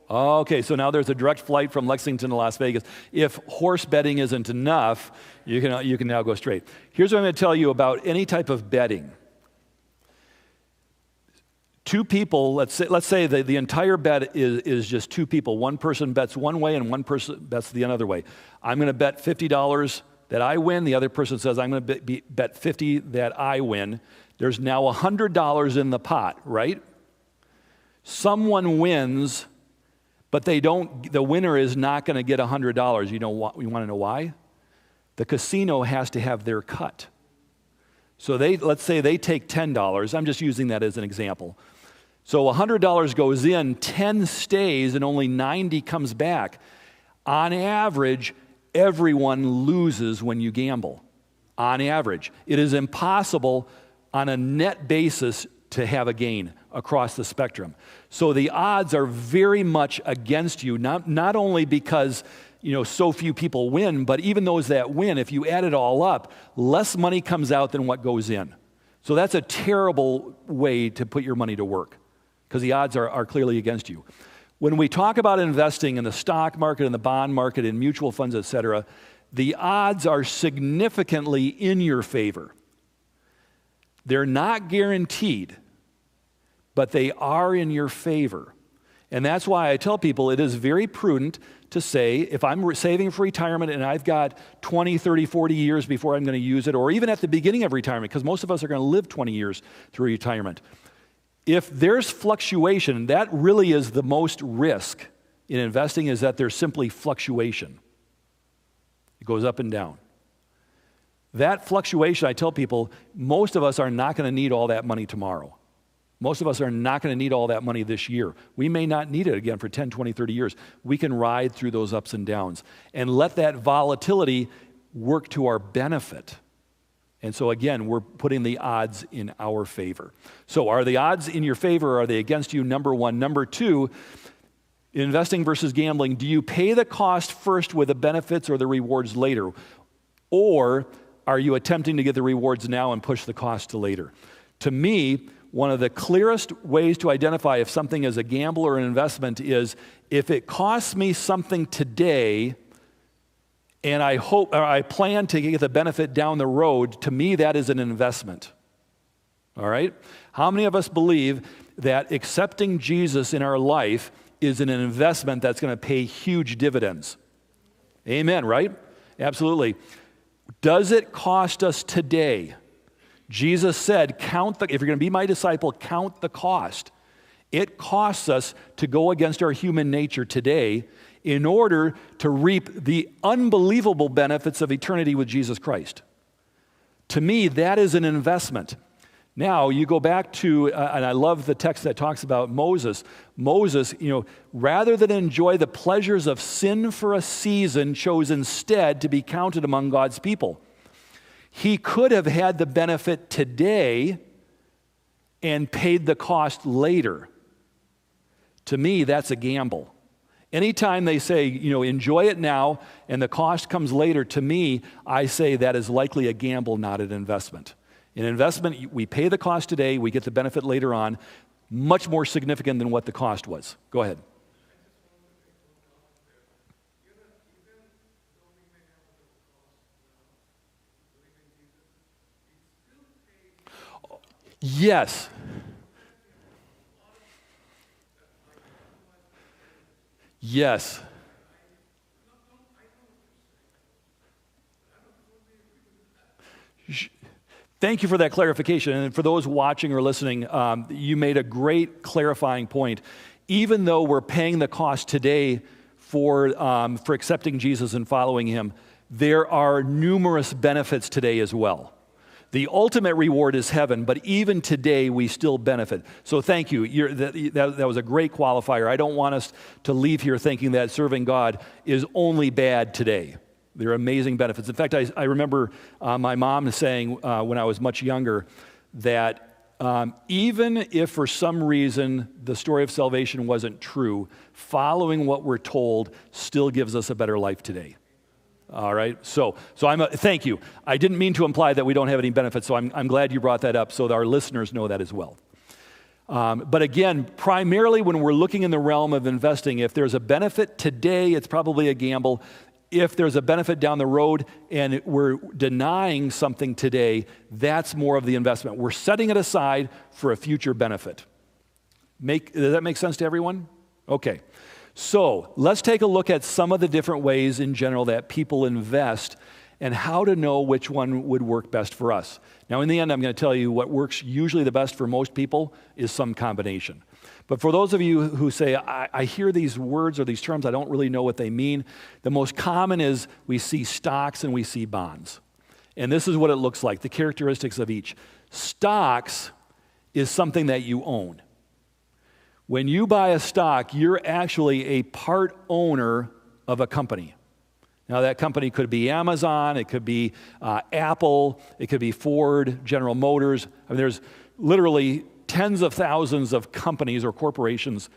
Speaker 1: Okay, so now there's a direct flight from Lexington to Las Vegas. If horse betting isn't enough, you can now go straight. Here's what I'm going to tell you about any type of betting. Two people, let's say the entire bet is just two people. One person bets one way and one person bets the other way. I'm going to bet $50 that I win. The other person says, I'm going to bet $50 that I win. There's now $100 in the pot, right? Someone wins, but the winner is not going to get $100. You want to know why? The casino has to have their cut. So let's say they take $10. I'm just using that as an example. So $100 goes in, 10 stays, and only 90 comes back. On average, everyone loses when you gamble. On average. It is impossible on a net basis to have a gain across the spectrum. So the odds are very much against you, not only because so few people win, but even those that win, if you add it all up, less money comes out than what goes in. So that's a terrible way to put your money to work because the odds are clearly against you. When we talk about investing in the stock market, in the bond market, in mutual funds, et cetera, the odds are significantly in your favor. They're not guaranteed, but they are in your favor. And that's why I tell people it is very prudent to say, if I'm saving for retirement and I've got 20, 30, 40 years before I'm going to use it, or even at the beginning of retirement, because most of us are going to live 20 years through retirement. If there's fluctuation, that really is the most risk in investing is that there's simply fluctuation. It goes up and down. That fluctuation, I tell people, most of us are not going to need all that money tomorrow. Most of us are not going to need all that money this year. We may not need it again for 10, 20, 30 years. We can ride through those ups and downs and let that volatility work to our benefit. And so again, we're putting the odds in our favor. So are the odds in your favor or are they against you? Number one. Number two, investing versus gambling, do you pay the cost first with the benefits or the rewards later? Or are you attempting to get the rewards now and push the cost to later? To me, one of the clearest ways to identify if something is a gamble or an investment is if it costs me something today and I plan to get the benefit down the road, to me that is an investment. All right? How many of us believe that accepting Jesus in our life is an investment that's going to pay huge dividends? Amen, right? Absolutely. Does it cost us today? Jesus said, if you're going to be my disciple, count the cost. It costs us to go against our human nature today in order to reap the unbelievable benefits of eternity with Jesus Christ. To me, that is an investment. Now, you go back to, and I love the text that talks about Moses. Moses, rather than enjoy the pleasures of sin for a season, chose instead to be counted among God's people. He could have had the benefit today and paid the cost later. To me, that's a gamble. Anytime they say, enjoy it now and the cost comes later, to me, I say that is likely a gamble, not an investment. In investment, we pay the cost today, we get the benefit later on, much more significant than what the cost was. Go ahead. Yes. Yes. Thank you for that clarification. And for those watching or listening, you made a great clarifying point. Even though we're paying the cost today for accepting Jesus and following him, there are numerous benefits today as well. The ultimate reward is heaven, but even today we still benefit. So thank you. That was a great qualifier. I don't want us to leave here thinking that serving God is only bad today. There are amazing benefits. In fact, I remember my mom saying when I was much younger that even if for some reason the story of salvation wasn't true, following what we're told still gives us a better life today. All right, so thank you. I didn't mean to imply that we don't have any benefits, so I'm glad you brought that up so that our listeners know that as well. But again, primarily when we're looking in the realm of investing, if there's a benefit today, it's probably a gamble. If there's a benefit down the road and we're denying something today, that's more of the investment. We're setting it aside for a future benefit. Does that make sense to everyone? Okay. So let's take a look at some of the different ways in general that people invest and how to know which one would work best for us. Now, in the end, I'm going to tell you what works usually the best for most people is some combination. But for those of you who say, I hear these words or these terms, I don't really know what they mean, the most common is we see stocks and we see bonds. And this is what it looks like, the characteristics of each. Stocks is something that you own. When you buy a stock, you're actually a part owner of a company. Now, that company could be Amazon, it could be Apple, it could be Ford, General Motors. I mean, there's literally tens of thousands of companies or corporations,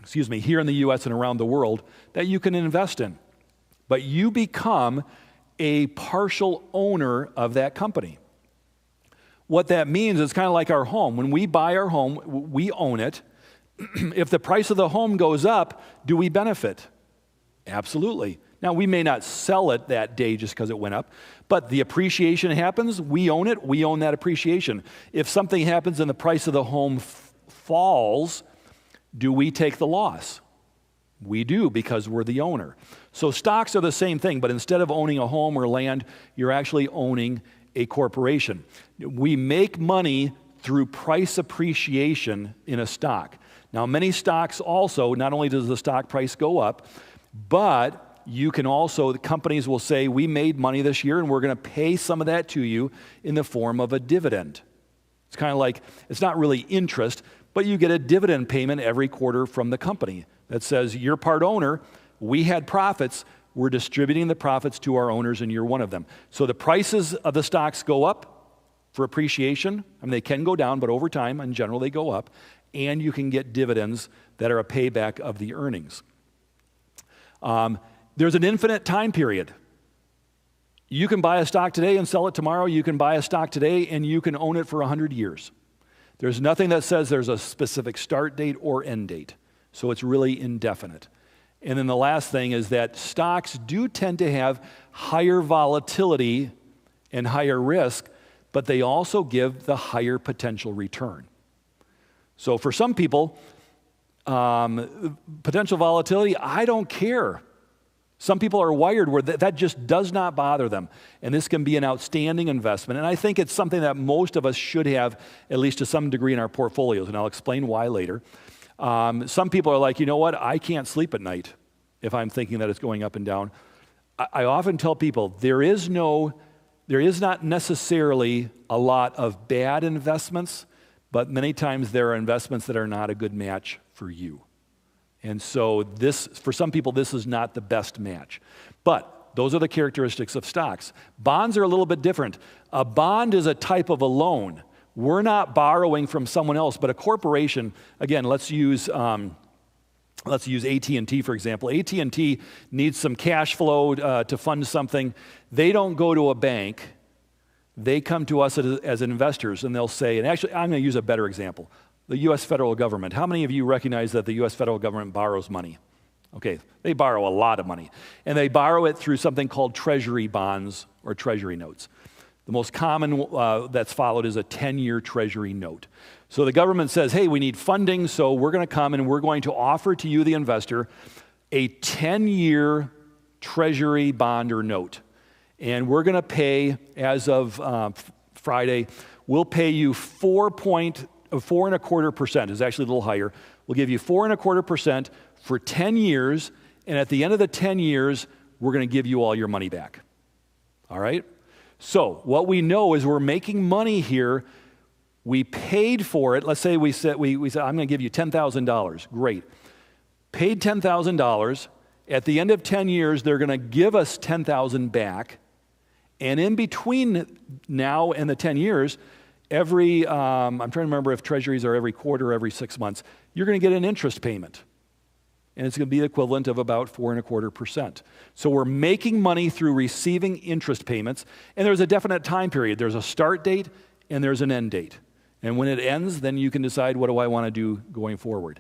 Speaker 1: here in the U.S. and around the world that you can invest in. But you become a partial owner of that company. What that means is kind of like our home. When we buy our home, we own it. If the price of the home goes up, do we benefit? Absolutely. Now, we may not sell it that day just because it went up, but the appreciation happens, we own it, we own that appreciation. If something happens and the price of the home falls, do we take the loss? We do because we're the owner. So stocks are the same thing, but instead of owning a home or land, you're actually owning a corporation. We make money through price appreciation in a stock. Now, many stocks also, not only does the stock price go up, but you can also, the companies will say, we made money this year and we're going to pay some of that to you in the form of a dividend. It's kind of like, it's not really interest, but you get a dividend payment every quarter from the company that says, you're part owner, we had profits, we're distributing the profits to our owners and you're one of them. So the prices of the stocks go up for appreciation. I mean, they can go down, but over time, in general, they go up. And you can get dividends that are a payback of the earnings. There's an infinite time period. You can buy a stock today and sell it tomorrow. You can buy a stock today and you can own it for 100 years. There's nothing that says there's a specific start date or end date. So it's really indefinite. And then the last thing is that stocks do tend to have higher volatility and higher risk, but they also give the higher potential return. So for some people, potential volatility, I don't care. Some people are wired where that just does not bother them. And this can be an outstanding investment. And I think it's something that most of us should have, at least to some degree, in our portfolios. And I'll explain why later. Some people are like, you know what? I can't sleep at night if I'm thinking that it's going up and down. I often tell people there is not necessarily a lot of bad investments, but many times there are investments that are not a good match for you. And so for some people, this is not the best match. But those are the characteristics of stocks. Bonds are a little bit different. A bond is a type of a loan. We're not borrowing from someone else, but a corporation, again, let's use AT&T, for example. AT&T needs some cash flow to fund something. They don't go to a bank. They come to us as investors, and they'll say, and actually, I'm going to use a better example. The U.S. federal government. How many of you recognize that the U.S. federal government borrows money? Okay, they borrow a lot of money. And they borrow it through something called treasury bonds or treasury notes. The most common that's followed is a 10-year treasury note. So the government says, hey, we need funding, so we're going to come and we're going to offer to you, the investor, a 10-year treasury bond or note. And we're going to pay, as of Friday, we'll pay you 4.25%. It's actually a little higher. We'll give you 4.25% for 10 years, and at the end of the 10 years, we're going to give you all your money back. All right? So what we know is we're making money here. We paid for it. Let's say we said, I'm going to give you $10,000. Great. Paid $10,000. At the end of 10 years, they're going to give us $10,000 back. And in between now and the 10 years, I'm trying to remember if treasuries are every quarter or every 6 months, you're going to get an interest payment. And it's going to be the equivalent of about 4.25%. So we're making money through receiving interest payments, and there's a definite time period. There's a start date and there's an end date. And when it ends, then you can decide, what do I want to do going forward?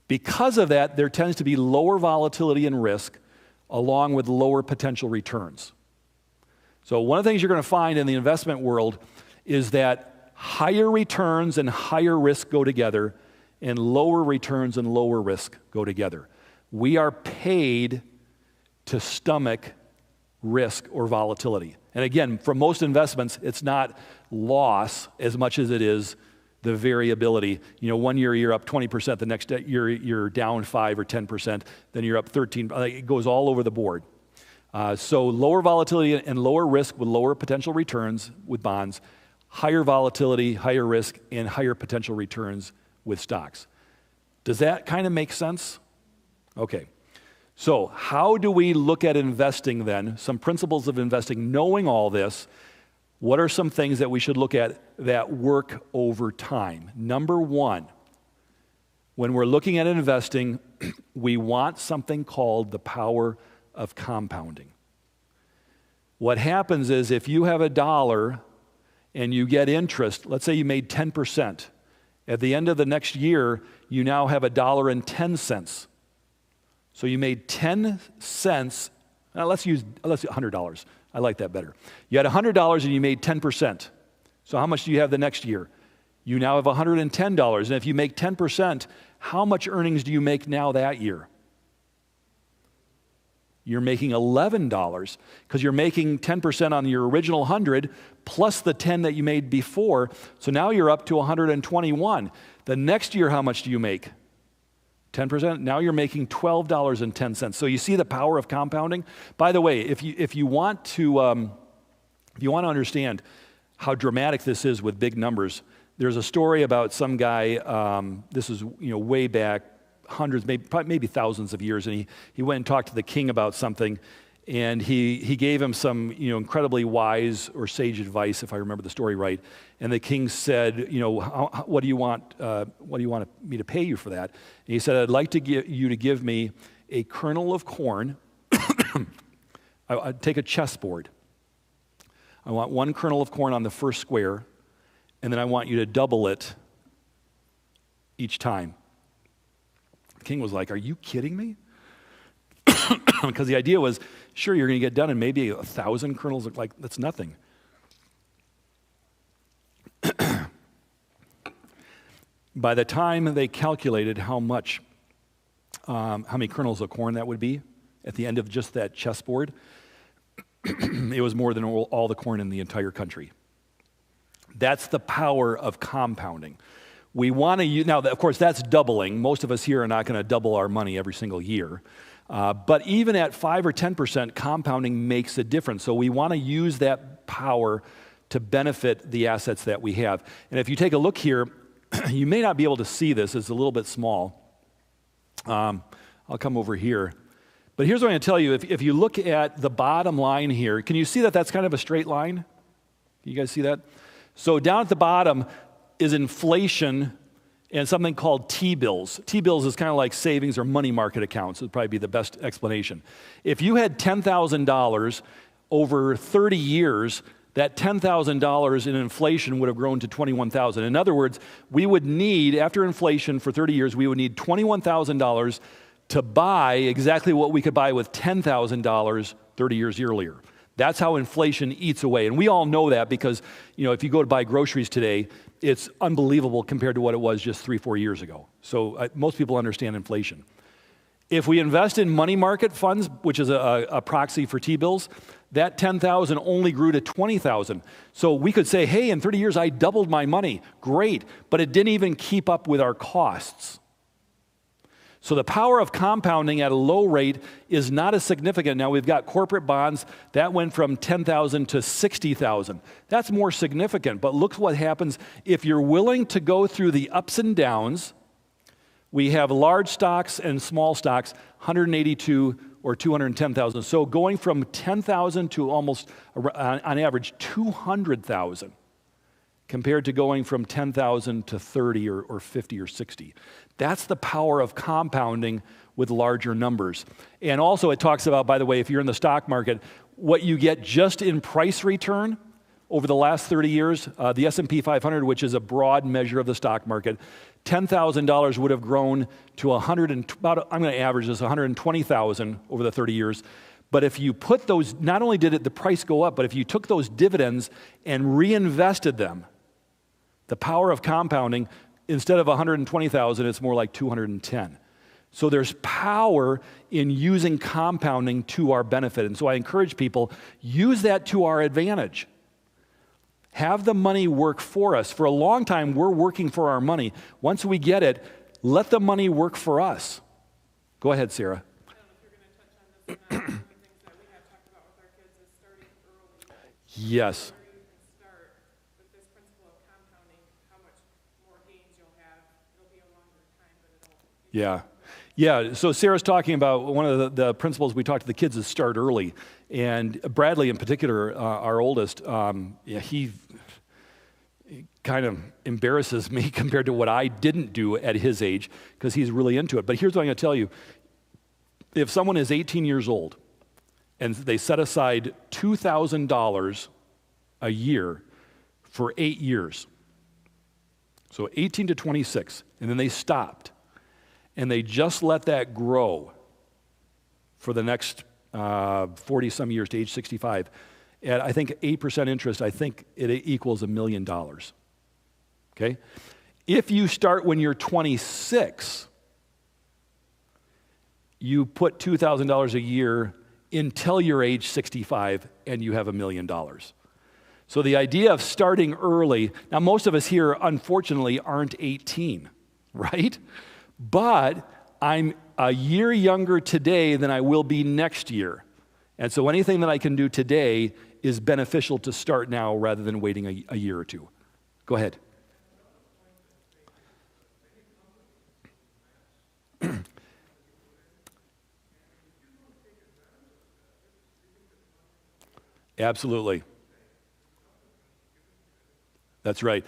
Speaker 1: Because of that, there tends to be lower volatility and risk along with lower potential returns. So one of the things you're going to find in the investment world is that higher returns and higher risk go together, and lower returns and lower risk go together. We are paid to stomach risk or volatility. And again, for most investments, it's not loss as much as it is the variability. You know, one year you're up 20%, the next year you're down 5 or 10%, then you're up 13. It goes all over the board. So lower volatility and lower risk with lower potential returns with bonds, higher volatility, higher risk, and higher potential returns with stocks. Does that kind of make sense? Okay. So how do we look at investing then? Some principles of investing. Knowing all this, what are some things that we should look at that work over time? Number one, when we're looking at investing, we want something called the power of compounding. What happens is if you have $1 and you get interest, let's say you made 10%. At the end of the next year, you now have $1.10. So you made 10 cents. Let's use $100. I like that better. You had $100 and you made 10%. So how much do you have the next year? You now have $110. And if you make 10%, how much earnings do you make now that year? You're making $11 because you're making 10% on your original 100 plus the 10 that you made before. So now you're up to 121. The next year, how much do you make? 10%. Now you're making $12.10. So you see the power of compounding? By the way, if you want to understand how dramatic this is with big numbers, there's a story about some guy, this is way back, hundreds, maybe thousands of years, and he went and talked to the king about something, and he gave him some incredibly wise or sage advice, if I remember the story right. And the king said, what do you want me to pay you for that? And he said, I'd like to you to give me a kernel of corn. I'd take a chessboard. I want one kernel of corn on the first square, and then I want you to double it each time. The king was like, are you kidding me? Because the idea was, sure, you're going to get done in maybe 1,000 kernels. Like, that's nothing. By the time they calculated how many kernels of corn that would be at the end of just that chessboard, it was more than all the corn in the entire country. That's the power of compounding. We want to use, now, of course, that's doubling. Most of us here are not going to double our money every single year. But even at 5 or 10%, compounding makes a difference. So we want to use that power to benefit the assets that we have. And if you take a look here, you may not be able to see this. It's a little bit small. I'll come over here. But here's what I'm going to tell you. If you look at the bottom line here, can you see that that's kind of a straight line? Can you guys see that? So down at the bottom is inflation and something called T-bills. T-bills is kind of like savings or money market accounts. It would probably be the best explanation. If you had $10,000 over 30 years, that $10,000 in inflation would have grown to $21,000. In other words, we would need, after inflation for 30 years, we would need $21,000 to buy exactly what we could buy with $10,000 30 years earlier. That's how inflation eats away. And we all know that because, if you go to buy groceries today, it's unbelievable compared to what it was just 3-4 years ago. So most people understand inflation. If we invest in money market funds, which is a proxy for T-bills, that $10,000 only grew to $20,000. So we could say, hey, in 30 years, I doubled my money. Great. But it didn't even keep up with our costs. So the power of compounding at a low rate is not as significant. Now we've got corporate bonds. That went from $10,000 to $60,000. That's more significant. But look what happens if you're willing to go through the ups and downs. We have large stocks and small stocks, 182 or 210,000. So going from 10,000 to almost, on average, 200,000. Compared to going from 10,000 to 30 or 50 or 60. That's the power of compounding with larger numbers. And also it talks about, by the way, if you're in the stock market, what you get just in price return over the last 30 years, the S&P 500, which is a broad measure of the stock market, $10,000 would have grown to I'm going to average this, 120,000 over the 30 years. But if you put those, not only did the price go up, but if you took those dividends and reinvested them, the power of compounding, instead of 120,000, it's more like 210. So there's power in using compounding to our benefit. And so I encourage people, use that to our advantage. Have the money work for us. For a long time, we're working for our money. Once we get it, let the money work for us. Go ahead, Sarah.
Speaker 3: I don't know if you're going to touch on this or not. One of the things that we have talked about with our kids is starting early.
Speaker 1: Yes. Yeah. So Sarah's talking about one of the principles we talk to the kids is start early. And Bradley in particular, our oldest, he kind of embarrasses me compared to what I didn't do at his age because he's really into it. But here's what I'm going to tell you. If someone is 18 years old and they set aside $2,000 a year for 8 years, so 18 to 26, and then they stopped, and they just let that grow for the next 40-some years to age 65. At, I think, 8% interest, I think it equals $1 million. Okay? If you start when you're 26, you put $2,000 a year until you're age 65, and you have $1 million. So the idea of starting early, now most of us here, unfortunately, aren't 18, right? But I'm a year younger today than I will be next year. And so anything that I can do today is beneficial to start now rather than waiting a year or two. Go ahead. Absolutely. That's right.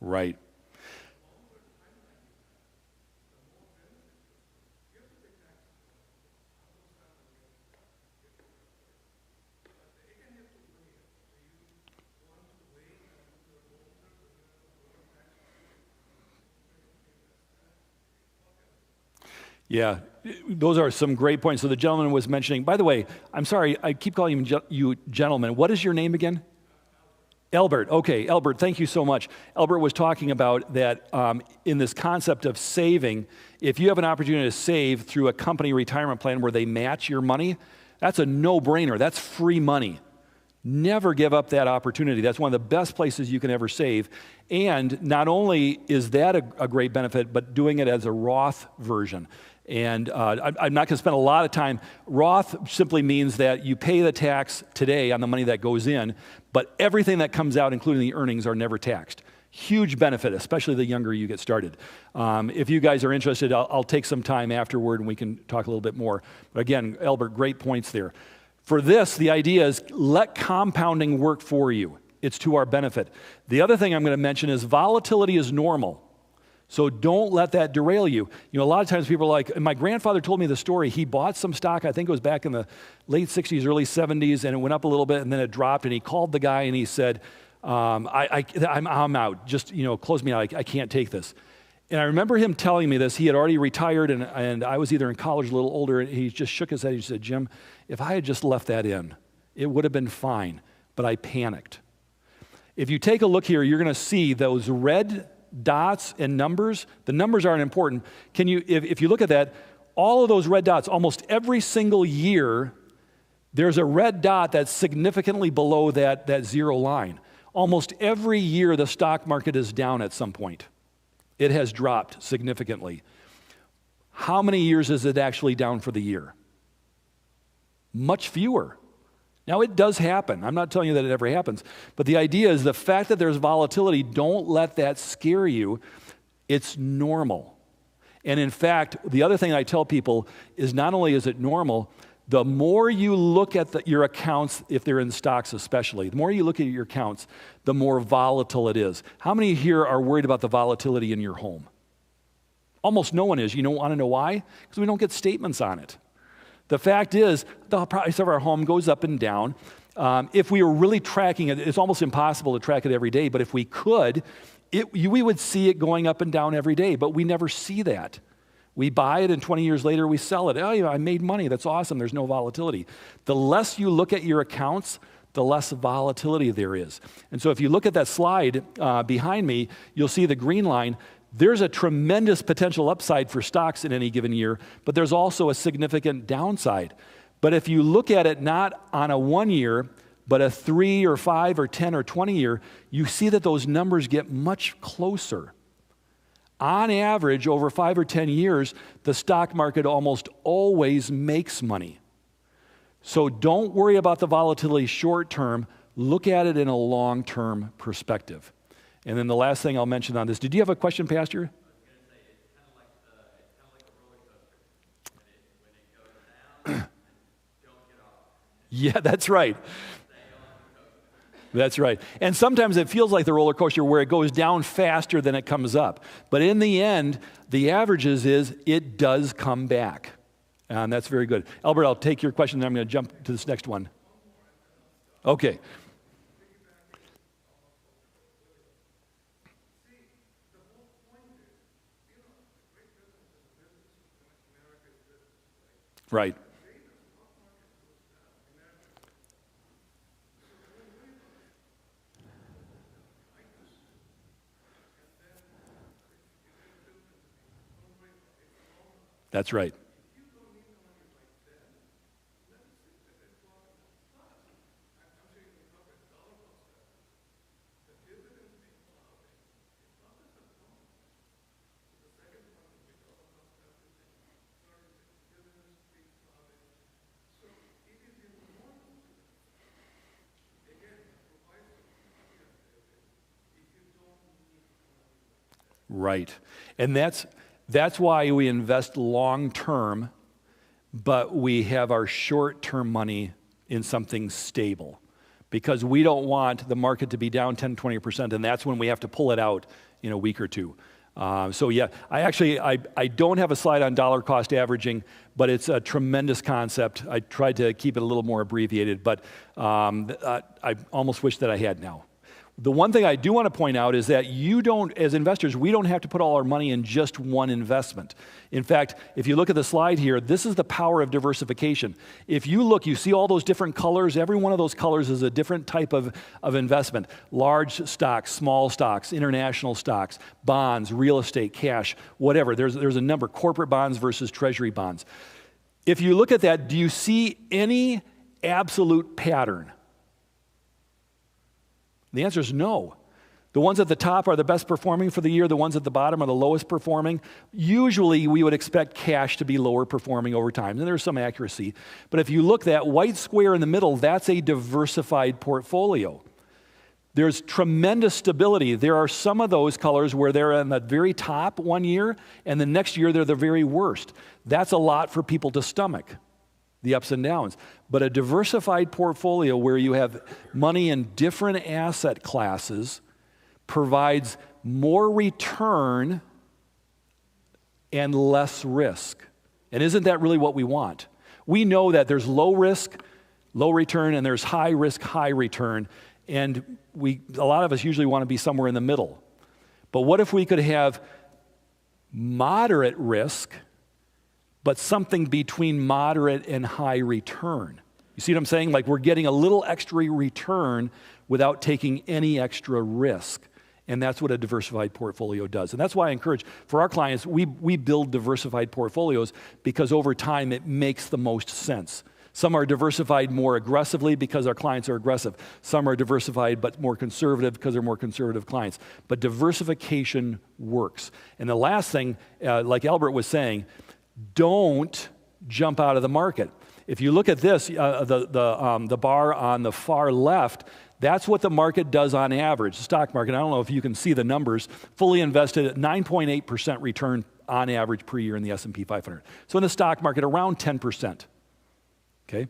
Speaker 1: Right. Yeah, those are some great points. So the gentleman was mentioning, by the way, I'm sorry, I keep calling you gentlemen. What is your name again? Albert. Okay, Albert, thank you so much. Albert was talking about that in this concept of saving, if you have an opportunity to save through a company retirement plan where they match your money, that's a no-brainer. That's free money. Never give up that opportunity. That's one of the best places you can ever save. And not only is that a great benefit, but doing it as a Roth version. And I'm not going to spend a lot of time. Roth simply means that you pay the tax today on the money that goes in, but everything that comes out, including the earnings, are never taxed. Huge benefit, especially the younger you get started. If you guys are interested, I'll take some time afterward and we can talk a little bit more. But again, Albert, great points there. For this, the idea is let compounding work for you. It's to our benefit. The other thing I'm going to mention is volatility is normal. So don't let that derail you. You know, a lot of times people are like, and my grandfather told me the story. He bought some stock, I think it was back in the late 60s, early 70s, and it went up a little bit and then it dropped. And he called the guy and he said, I'm out. Just, close me out. I can't take this. And I remember him telling me this. He had already retired and I was either in college, a little older, and he just shook his head. He said, Jim, if I had just left that in, it would have been fine, but I panicked. If you take a look here, you're going to see those red dots and numbers. The numbers aren't important. If you look at that, all of those red dots, almost every single year, there's a red dot that's significantly below that zero line. Almost every year, the stock market is down at some point. It has dropped significantly. How many years is it actually down for the year? Much fewer. Now, it does happen. I'm not telling you that it ever happens. But the idea is the fact that there's volatility, don't let that scare you. It's normal. And in fact, the other thing I tell people is not only is it normal, the more you look at your accounts, if they're in stocks especially, the more you look at your accounts, the more volatile it is. How many here are worried about the volatility in your home? Almost no one is. You don't want to know why? Because we don't get statements on it. The fact is, the price of our home goes up and down. If we were really tracking it, it's almost impossible to track it every day, but if we could, we would see it going up and down every day, but we never see that. We buy it and 20 years later we sell it. Oh, yeah, I made money. That's awesome. There's no volatility. The less you look at your accounts, the less volatility there is. And so if you look at that slide behind me, you'll see the green line. There's a tremendous potential upside for stocks in any given year, but there's also a significant downside. But if you look at it not on a 1 year, but a 3 or 5 or 10 or 20 year, you see that those numbers get much closer. On average, over 5 or 10 years, the stock market almost always makes money. So don't worry about the volatility short term. Look at it in a long-term perspective. And then the last thing I'll mention on this, did you have a question, Pastor?
Speaker 4: I was going to say, it's kind of like a roller coaster. When it goes down, don't get off.
Speaker 1: Yeah, that's right. That's right. And sometimes it feels like the roller coaster where it goes down faster than it comes up. But in the end, the averages is it does come back. And that's very good. Albert, I'll take your question, and I'm going to jump to this next one. Okay. Right. That's right. Right. And that's why we invest long term, but we have our short term money in something stable. Because we don't want the market to be down 10, 20%, and that's when we have to pull it out in a week or two. So yeah, I don't have a slide on dollar cost averaging, but it's a tremendous concept. I tried to keep it a little more abbreviated, but I almost wish that I had now. The one thing I do want to point out is that you don't, as investors, we don't have to put all our money in just one investment. In fact, if you look at the slide here, this is the power of diversification. If you look, you see all those different colors. Every one of those colors is a different type of investment. Large stocks, small stocks, international stocks, bonds, real estate, cash, whatever. There's a number, corporate bonds versus treasury bonds. If you look at that, do you see any absolute pattern? The answer is no. The ones at the top are the best performing for the year. The ones at the bottom are the lowest performing. Usually, we would expect cash to be lower performing over time, and there's some accuracy. But if you look, that white square in the middle, that's a diversified portfolio. There's tremendous stability. There are some of those colors where they're in the very top one year, and the next year they're the very worst. That's a lot for people to stomach, the ups and downs. But a diversified portfolio where you have money in different asset classes provides more return and less risk. And isn't that really what we want? We know that there's low risk, low return, and there's high risk, high return. And a lot of us usually want to be somewhere in the middle. But what if we could have moderate risk, but something between moderate and high return? You see what I'm saying? Like we're getting a little extra return without taking any extra risk. And that's what a diversified portfolio does. And that's why I encourage, for our clients, we build diversified portfolios because over time it makes the most sense. Some are diversified more aggressively because our clients are aggressive. Some are diversified but more conservative because they're more conservative clients. But diversification works. And the last thing, like Albert was saying, don't jump out of the market. If you look at this, the bar on the far left, that's what the market does on average. The stock market, I don't know if you can see the numbers, fully invested at 9.8% return on average per year in the S&P 500. So in the stock market, around 10%. Okay?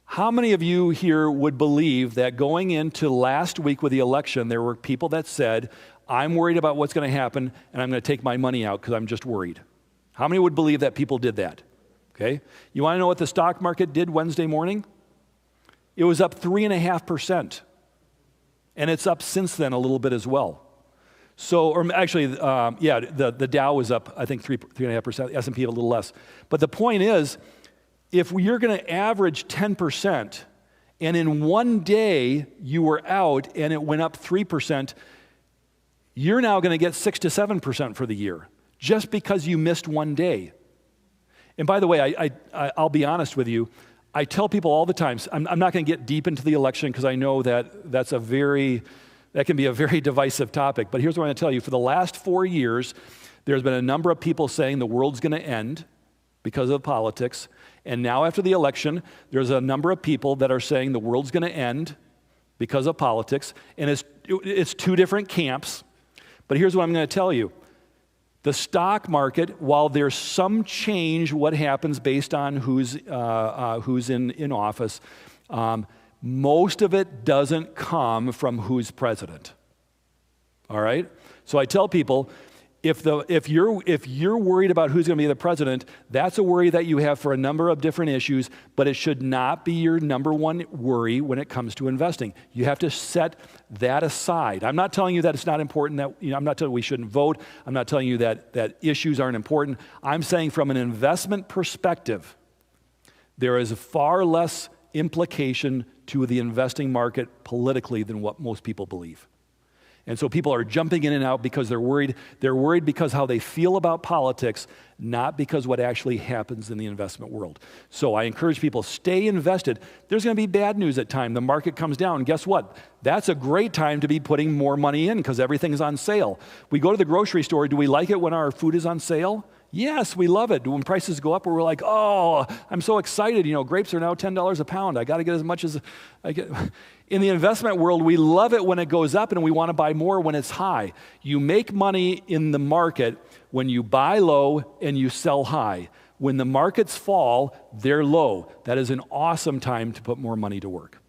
Speaker 1: How many of you here would believe that going into last week with the election, there were people that said, I'm worried about what's going to happen, and I'm going to take my money out because I'm just worried? How many would believe that people did that? Okay? You want to know what the stock market did Wednesday morning? It was up 3.5%. And it's up since then a little bit as well. So, or actually, the Dow was up, I think, 3.5%, the S&P a little less. But the point is, if you're going to average 10%, and in one day you were out and it went up 3%, you're now going to get 6 to 7% for the year, just because you missed one day. And by the way, I'll be honest with you, I tell people all the time, I'm not going to get deep into the election because I know that that can be a very divisive topic. But here's what I'm going to tell you. For the last 4 years, there's been a number of people saying the world's going to end because of politics. And now after the election, there's a number of people that are saying the world's going to end because of politics. And it's two different camps. But here's what I'm going to tell you. The stock market, while there's some change what happens based on who's in office, most of it doesn't come from who's president. All right? So I tell people, if you're worried about who's going to be the president, that's a worry that you have for a number of different issues, but it should not be your number one worry when it comes to investing. You have to set that aside. I'm not telling you that it's not important, I'm not telling you we shouldn't vote. I'm not telling you that issues aren't important. I'm saying from an investment perspective, There is far less implication to the investing market politically than what most people believe. And so people are jumping in and out because they're worried. They're worried because how they feel about politics, not because what actually happens in the investment world. So I encourage people, stay invested. There's going to be bad news at times. The market comes down. Guess what? That's a great time to be putting more money in because everything is on sale. We go to the grocery store. Do we like it when our food is on sale? Yes, we love it. When prices go up, we're like, oh, I'm so excited. You know, grapes are now $10 a pound. I got to get as much as I get. In the investment world, we love it when it goes up and we want to buy more when it's high. You make money in the market when you buy low and you sell high. When the markets fall, they're low. That is an awesome time to put more money to work.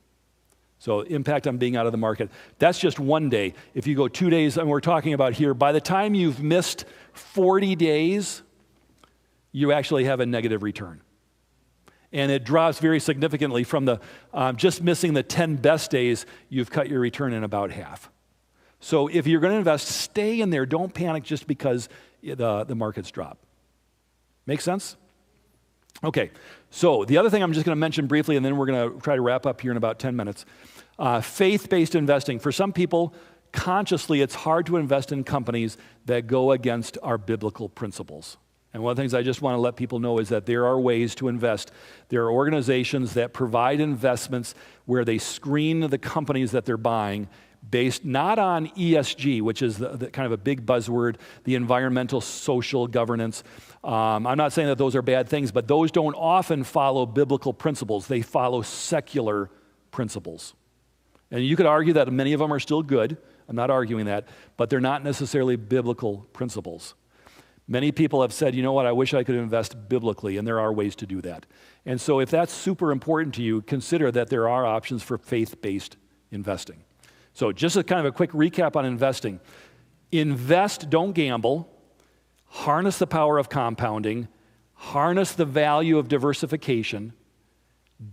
Speaker 1: So impact on being out of the market. That's just one day. If you go 2 days, and we're talking about here, by the time you've missed 40 days, you actually have a negative return. And it drops very significantly from the just missing the 10 best days, you've cut your return in about half. So if you're going to invest, stay in there. Don't panic just because the markets drop. Make sense? Okay, so the other thing I'm just going to mention briefly, and then we're going to try to wrap up here in about 10 minutes. Faith-based investing. For some people, consciously, it's hard to invest in companies that go against our biblical principles. And one of the things I just want to let people know is that there are ways to invest. There are organizations that provide investments where they screen the companies that they're buying based not on ESG, which is the kind of a big buzzword, the environmental, social governance. I'm not saying that those are bad things, but those don't often follow biblical principles. They follow secular principles. And you could argue that many of them are still good. I'm not arguing that, but they're not necessarily biblical principles. Many people have said, you know what, I wish I could invest biblically, and there are ways to do that. And so if that's super important to you, consider that there are options for faith-based investing. So just a kind of a quick recap on investing. Invest, don't gamble. Harness the power of compounding. Harness the value of diversification.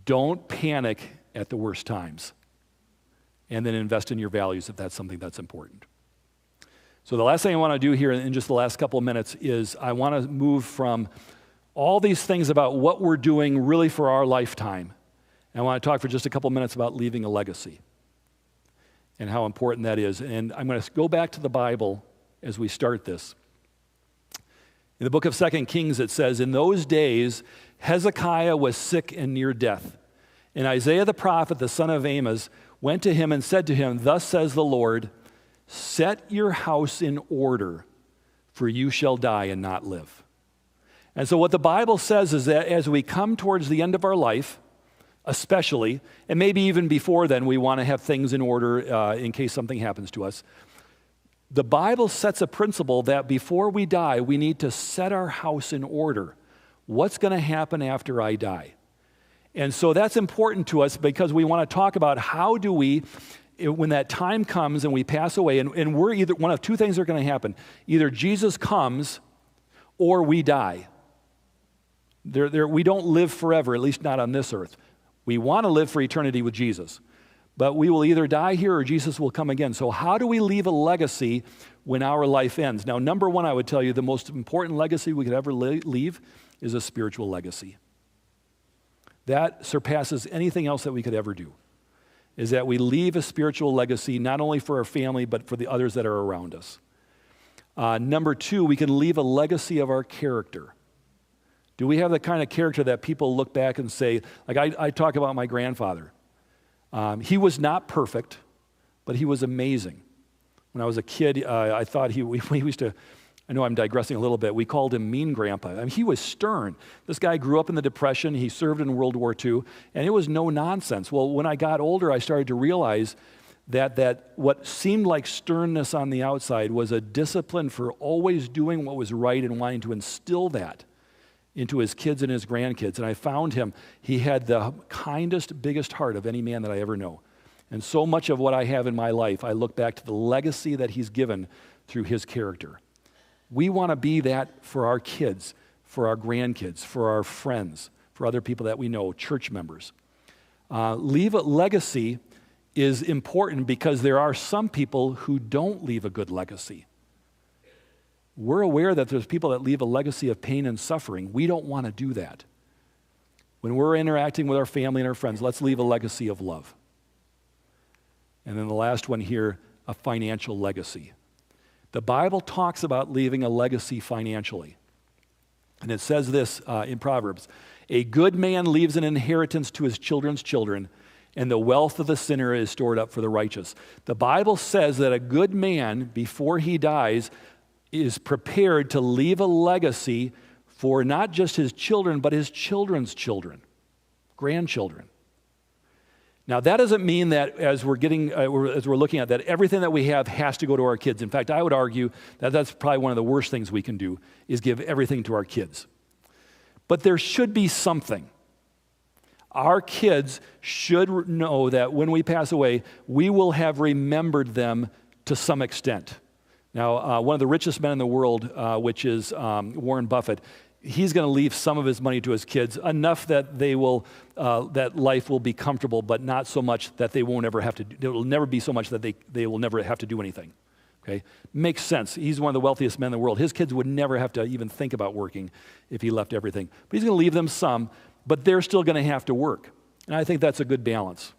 Speaker 1: Don't panic at the worst times. And then invest in your values if that's something that's important. So the last thing I want to do here in just the last couple of minutes is I want to move from all these things about what we're doing really for our lifetime. And I want to talk for just a couple of minutes about leaving a legacy and how important that is. And I'm going to go back to the Bible as we start this. In the book of 2 Kings, it says, in those days, Hezekiah was sick and near death. And Isaiah the prophet, the son of Amos, went to him and said to him, thus says the Lord, set your house in order, for you shall die and not live. And so what the Bible says is that as we come towards the end of our life, especially, and maybe even before then, we want to have things in order in case something happens to us. The Bible sets a principle that before we die, we need to set our house in order. What's going to happen after I die? And so that's important to us because we want to talk about how do we, when that time comes and we pass away, and we're either, one of two things are going to happen. Either Jesus comes or we die. We don't live forever, at least not on this earth. We want to live for eternity with Jesus. But we will either die here or Jesus will come again. So how do we leave a legacy when our life ends? Now, number one, I would tell you the most important legacy we could ever leave is a spiritual legacy. That surpasses anything else that we could ever do, is that we leave a spiritual legacy not only for our family, but for the others that are around us. Number two, we can leave a legacy of our character. Do we have the kind of character that people look back and say, like I talk about my grandfather. He was not perfect, but he was amazing. When I was a kid, I thought we used to, I know I'm digressing a little bit, we called him Mean Grandpa. I mean, he was stern. This guy grew up in the Depression, he served in World War II, and it was no nonsense. Well, when I got older, I started to realize that what seemed like sternness on the outside was a discipline for always doing what was right and wanting to instill that into his kids and his grandkids. And I found he had the kindest, biggest heart of any man that I ever know. And so much of what I have in my life, I look back to the legacy that he's given through his character. We want to be that for our kids, for our grandkids, for our friends, for other people that we know, church members. Leave a legacy is important because there are some people who don't leave a good legacy. We're aware that there's people that leave a legacy of pain and suffering. We don't want to do that. When we're interacting with our family and our friends, let's leave a legacy of love. And then the last one here, a financial legacy. The Bible talks about leaving a legacy financially. And it says this in Proverbs, a good man leaves an inheritance to his children's children, and the wealth of the sinner is stored up for the righteous. The Bible says that a good man, before he dies, is prepared to leave a legacy for not just his children, but his children's children, grandchildren. Now, that doesn't mean that as we're looking at that, everything that we have has to go to our kids. In fact, I would argue that that's probably one of the worst things we can do, is give everything to our kids. But there should be something. Our kids should know that when we pass away, we will have remembered them to some extent. Now, one of the richest men in the world, which is Warren Buffett, he's going to leave some of his money to his kids, enough that that life will be comfortable, but not so much that they won't ever have to. It will never be so much that they will never have to do anything. Okay, makes sense. He's one of the wealthiest men in the world. His kids would never have to even think about working if he left everything. But he's going to leave them some, but they're still going to have to work, and I think that's a good balance.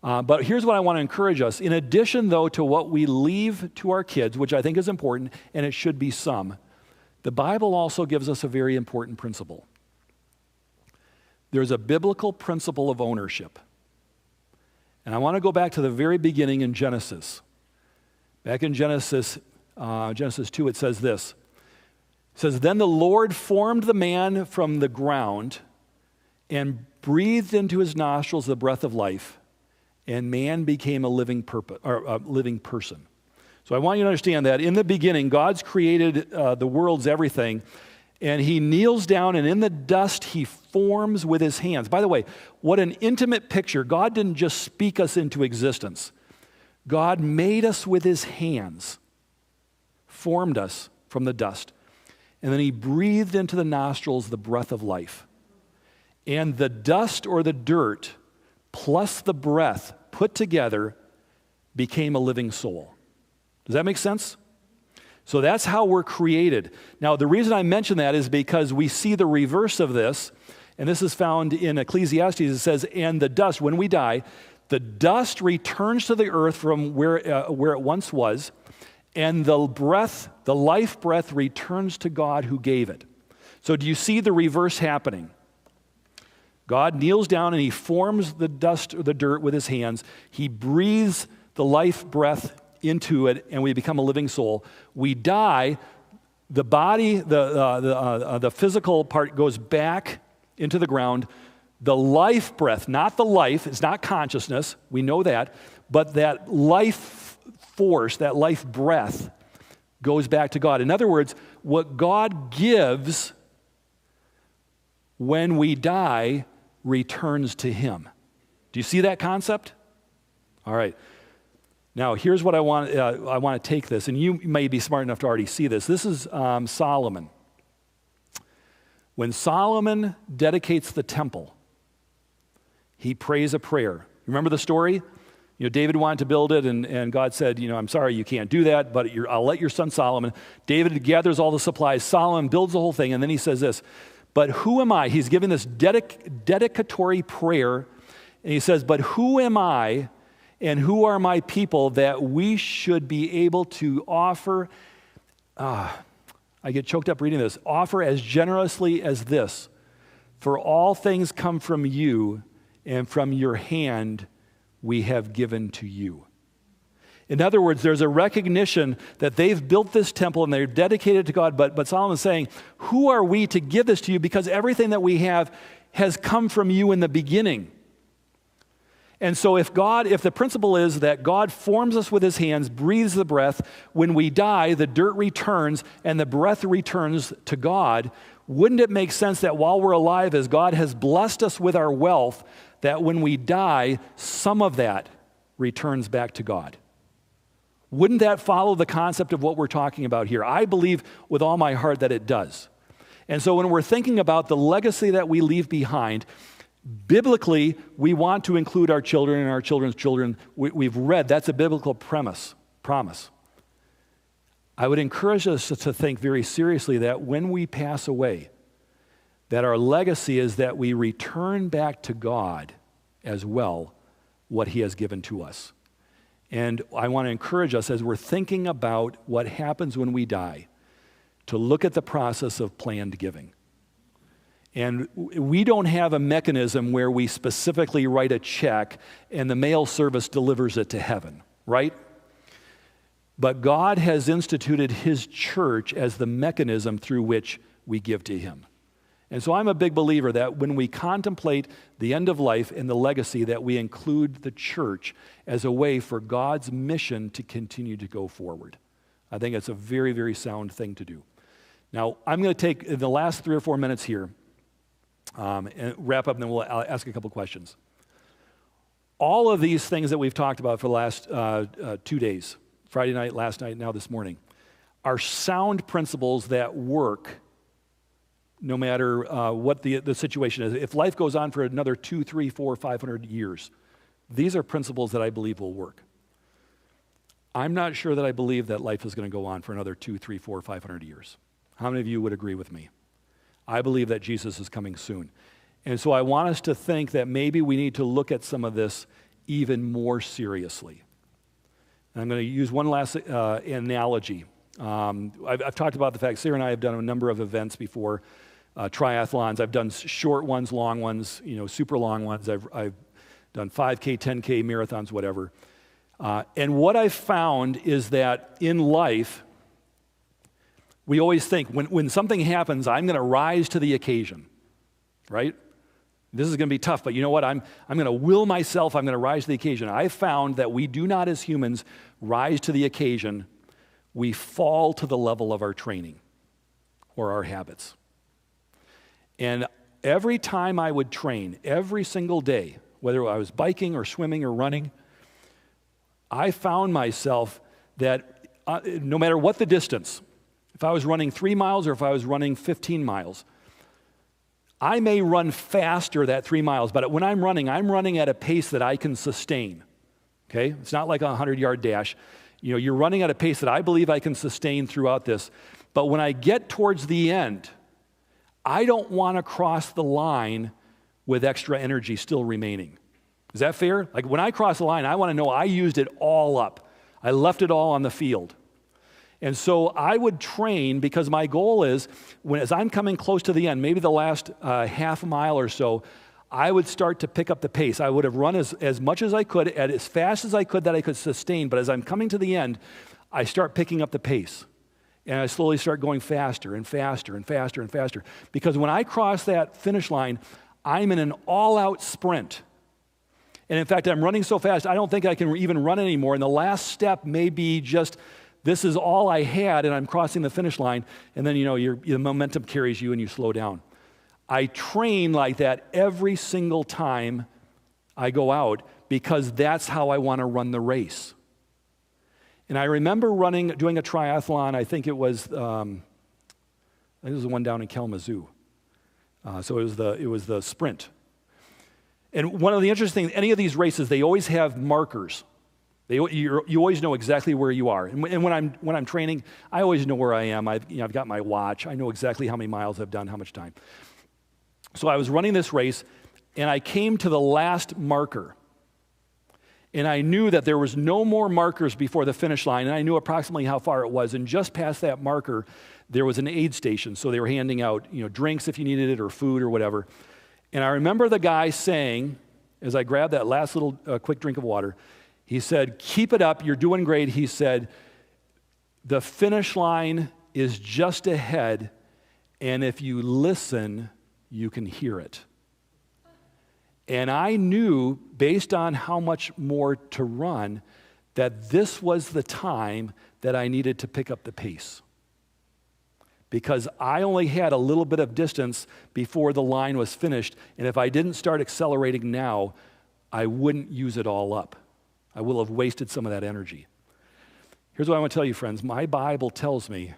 Speaker 1: But here's what I want to encourage us. In addition, though, to what we leave to our kids, which I think is important, and it should be some, the Bible also gives us a very important principle. There's a biblical principle of ownership. And I want to go back to the very beginning in Genesis. Back in Genesis 2, it says this. It says, then the Lord formed the man from the ground and breathed into his nostrils the breath of life, and man became a living person. So I want you to understand that in the beginning, God's created the world's everything, and he kneels down, and in the dust he forms with his hands. By the way, what an intimate picture. God didn't just speak us into existence. God made us with his hands, formed us from the dust, and then he breathed into the nostrils the breath of life. And the dust or the dirt plus the breath put together became a living soul. Does that make sense? So that's how we're created. Now, the reason I mention that is because we see the reverse of this, and this is found in Ecclesiastes. It says, and the dust, when we die, the dust returns to the earth from where it once was, and the life breath returns to God who gave it. So do you see the reverse happening? God kneels down and he forms the dust or the dirt with his hands. He breathes the life breath into it, and we become a living soul. We die. The body, the physical part goes back into the ground. The life breath, not the life, it's not consciousness, we know that, but that life force, that life breath goes back to God. In other words, what God gives when we die returns to him. Do you see that concept? All right. Now, here's what I want to take this, and you may be smart enough to already see this. This is Solomon. When Solomon dedicates the temple, he prays a prayer. Remember the story? You know, David wanted to build it, and God said, I'm sorry, you can't do that, but I'll let your son Solomon. David gathers all the supplies. Solomon builds the whole thing, and then he says this, but who am I? He's giving this dedicatory prayer, and he says, but who am I and who are my people that we should be able to offer, I get choked up reading this, offer as generously as this, for all things come from you, and from your hand we have given to you. In other words, there's a recognition that they've built this temple and they're dedicated to God, but Solomon's saying, who are we to give this to you? Because everything that we have has come from you in the beginning. And so if the principle is that God forms us with his hands, breathes the breath, when we die, the dirt returns and the breath returns to God, wouldn't it make sense that while we're alive, as God has blessed us with our wealth, that when we die, some of that returns back to God? Wouldn't that follow the concept of what we're talking about here? I believe with all my heart that it does. And so when we're thinking about the legacy that we leave behind, biblically, we want to include our children and our children's children. We've read that's a biblical promise. I would encourage us to think very seriously that when we pass away, that our legacy is that we return back to God as well what he has given to us. And I want to encourage us as we're thinking about what happens when we die to look at the process of planned giving. And we don't have a mechanism where we specifically write a check and the mail service delivers it to heaven, right? But God has instituted his church as the mechanism through which we give to him. And so I'm a big believer that when we contemplate the end of life and the legacy, that we include the church as a way for God's mission to continue to go forward. I think it's a very, very sound thing to do. Now, I'm going to take the last 3 or 4 minutes here and wrap up, and then I'll ask a couple questions. All of these things that we've talked about for the last 2 days, Friday night, last night, now this morning, are sound principles that work no matter what the situation is. If life goes on for another 2, 3, 4, 500 years, these are principles that I believe will work. I'm not sure that I believe that life is going to go on for another 2, 3, 4, 500 years. How many of you would agree with me? I believe that Jesus is coming soon. And so I want us to think that maybe we need to look at some of this even more seriously. And I'm going to use one last analogy. I've talked about the fact Sarah and I have done a number of events before, triathlons. I've done short ones, long ones, super long ones. I've done 5K, 10K, marathons, whatever. And what I've found is that in life, we always think when something happens, I'm going to rise to the occasion, right? This is going to be tough, but you know what? I'm going to will myself, I'm going to rise to the occasion. I've found that we do not, as humans, rise to the occasion. We fall to the level of our training or our habits. And every time I would train, every single day, whether I was biking or swimming or running, I found myself that no matter what the distance, if I was running 3 miles or if I was running 15 miles, I may run faster that 3 miles, but when I'm running at a pace that I can sustain, okay? It's not like a 100-yard dash. You're running at a pace that I believe I can sustain throughout this. But when I get towards the end, I don't want to cross the line with extra energy still remaining. Is that fair? Like when I cross the line, I want to know I used it all up. I left it all on the field. And so I would train because my goal is, as I'm coming close to the end, maybe the last half mile or so, I would start to pick up the pace. I would have run as much as I could, at as fast as I could that I could sustain. But as I'm coming to the end, I start picking up the pace. And I slowly start going faster and faster and faster and faster. Because when I cross that finish line, I'm in an all-out sprint. And in fact, I'm running so fast, I don't think I can even run anymore. And the last step may be just, this is all I had, and I'm crossing the finish line. And then, your momentum carries you and you slow down. I train like that every single time I go out because that's how I want to run the race. And I remember doing a triathlon. I think it was the one down in Kalamazoo. So it was the sprint. And one of the interesting things, any of these races, they always have markers. You always know exactly where you are. And when I'm training, I always know where I am. I've got my watch. I know exactly how many miles I've done, how much time. So I was running this race, and I came to the last marker. And I knew that there was no more markers before the finish line, and I knew approximately how far it was. And just past that marker, there was an aid station. So they were handing out, drinks if you needed it, or food or whatever. And I remember the guy saying, as I grabbed that last little quick drink of water, he said, "Keep it up, you're doing great." He said, "The finish line is just ahead, and if you listen, you can hear it." And I knew, based on how much more to run, that this was the time that I needed to pick up the pace. Because I only had a little bit of distance before the line was finished, and if I didn't start accelerating now, I wouldn't use it all up. I will have wasted some of that energy. Here's what I want to tell you, friends. My Bible tells me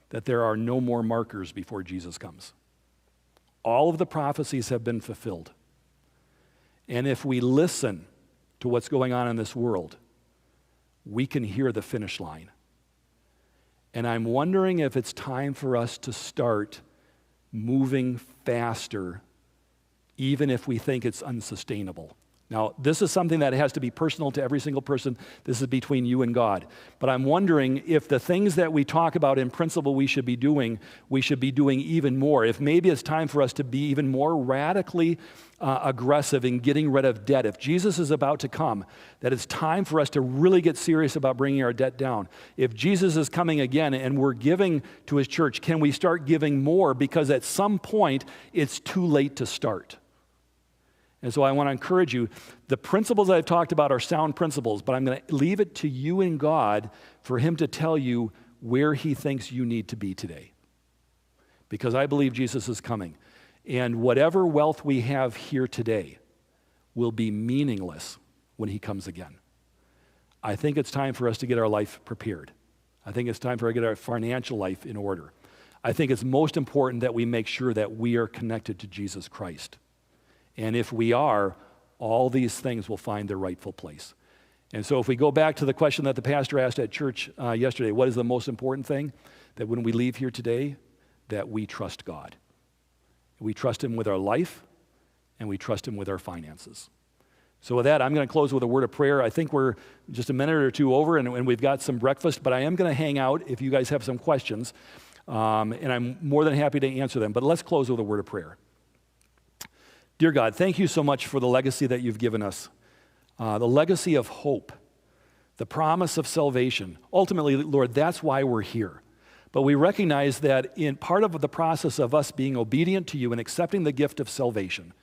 Speaker 1: that there are no more markers before Jesus comes. All of the prophecies have been fulfilled. And if we listen to what's going on in this world, we can hear the finish line. And I'm wondering if it's time for us to start moving faster, even if we think it's unsustainable. Now, this is something that has to be personal to every single person. This is between you and God. But I'm wondering if the things that we talk about in principle we should be doing even more. If maybe it's time for us to be even more radically aggressive in getting rid of debt. If Jesus is about to come, that it's time for us to really get serious about bringing our debt down. If Jesus is coming again and we're giving to his church, can we start giving more? Because at some point, it's too late to start. And so I want to encourage you, the principles I've talked about are sound principles, but I'm going to leave it to you and God for him to tell you where he thinks you need to be today. Because I believe Jesus is coming. And whatever wealth we have here today will be meaningless when he comes again. I think it's time for us to get our life prepared. I think it's time for us to get our financial life in order. I think it's most important that we make sure that we are connected to Jesus Christ. And if we are, all these things will find their rightful place. And so if we go back to the question that the pastor asked at church yesterday, what is the most important thing? That when we leave here today, that we trust God. We trust him with our life, and we trust him with our finances. So with that, I'm going to close with a word of prayer. I think we're just a minute or two over, and we've got some breakfast, but I am going to hang out if you guys have some questions, and I'm more than happy to answer them. But let's close with a word of prayer. Dear God, thank you so much for the legacy that you've given us, the legacy of hope, the promise of salvation. Ultimately, Lord, that's why we're here. But we recognize that in part of the process of us being obedient to you and accepting the gift of salvation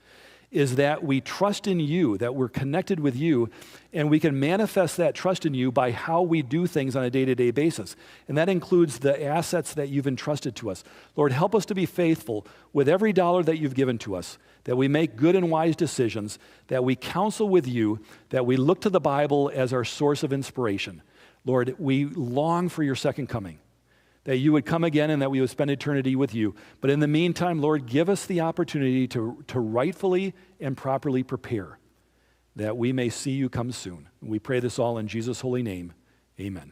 Speaker 1: is that we trust in you, that we're connected with you, and we can manifest that trust in you by how we do things on a day-to-day basis. And that includes the assets that you've entrusted to us. Lord, help us to be faithful with every dollar that you've given to us, that we make good and wise decisions, that we counsel with you, that we look to the Bible as our source of inspiration. Lord, we long for your second coming, that you would come again and that we would spend eternity with you. But in the meantime, Lord, give us the opportunity to rightfully and properly prepare, that we may see you come soon. We pray this all in Jesus' holy name. Amen.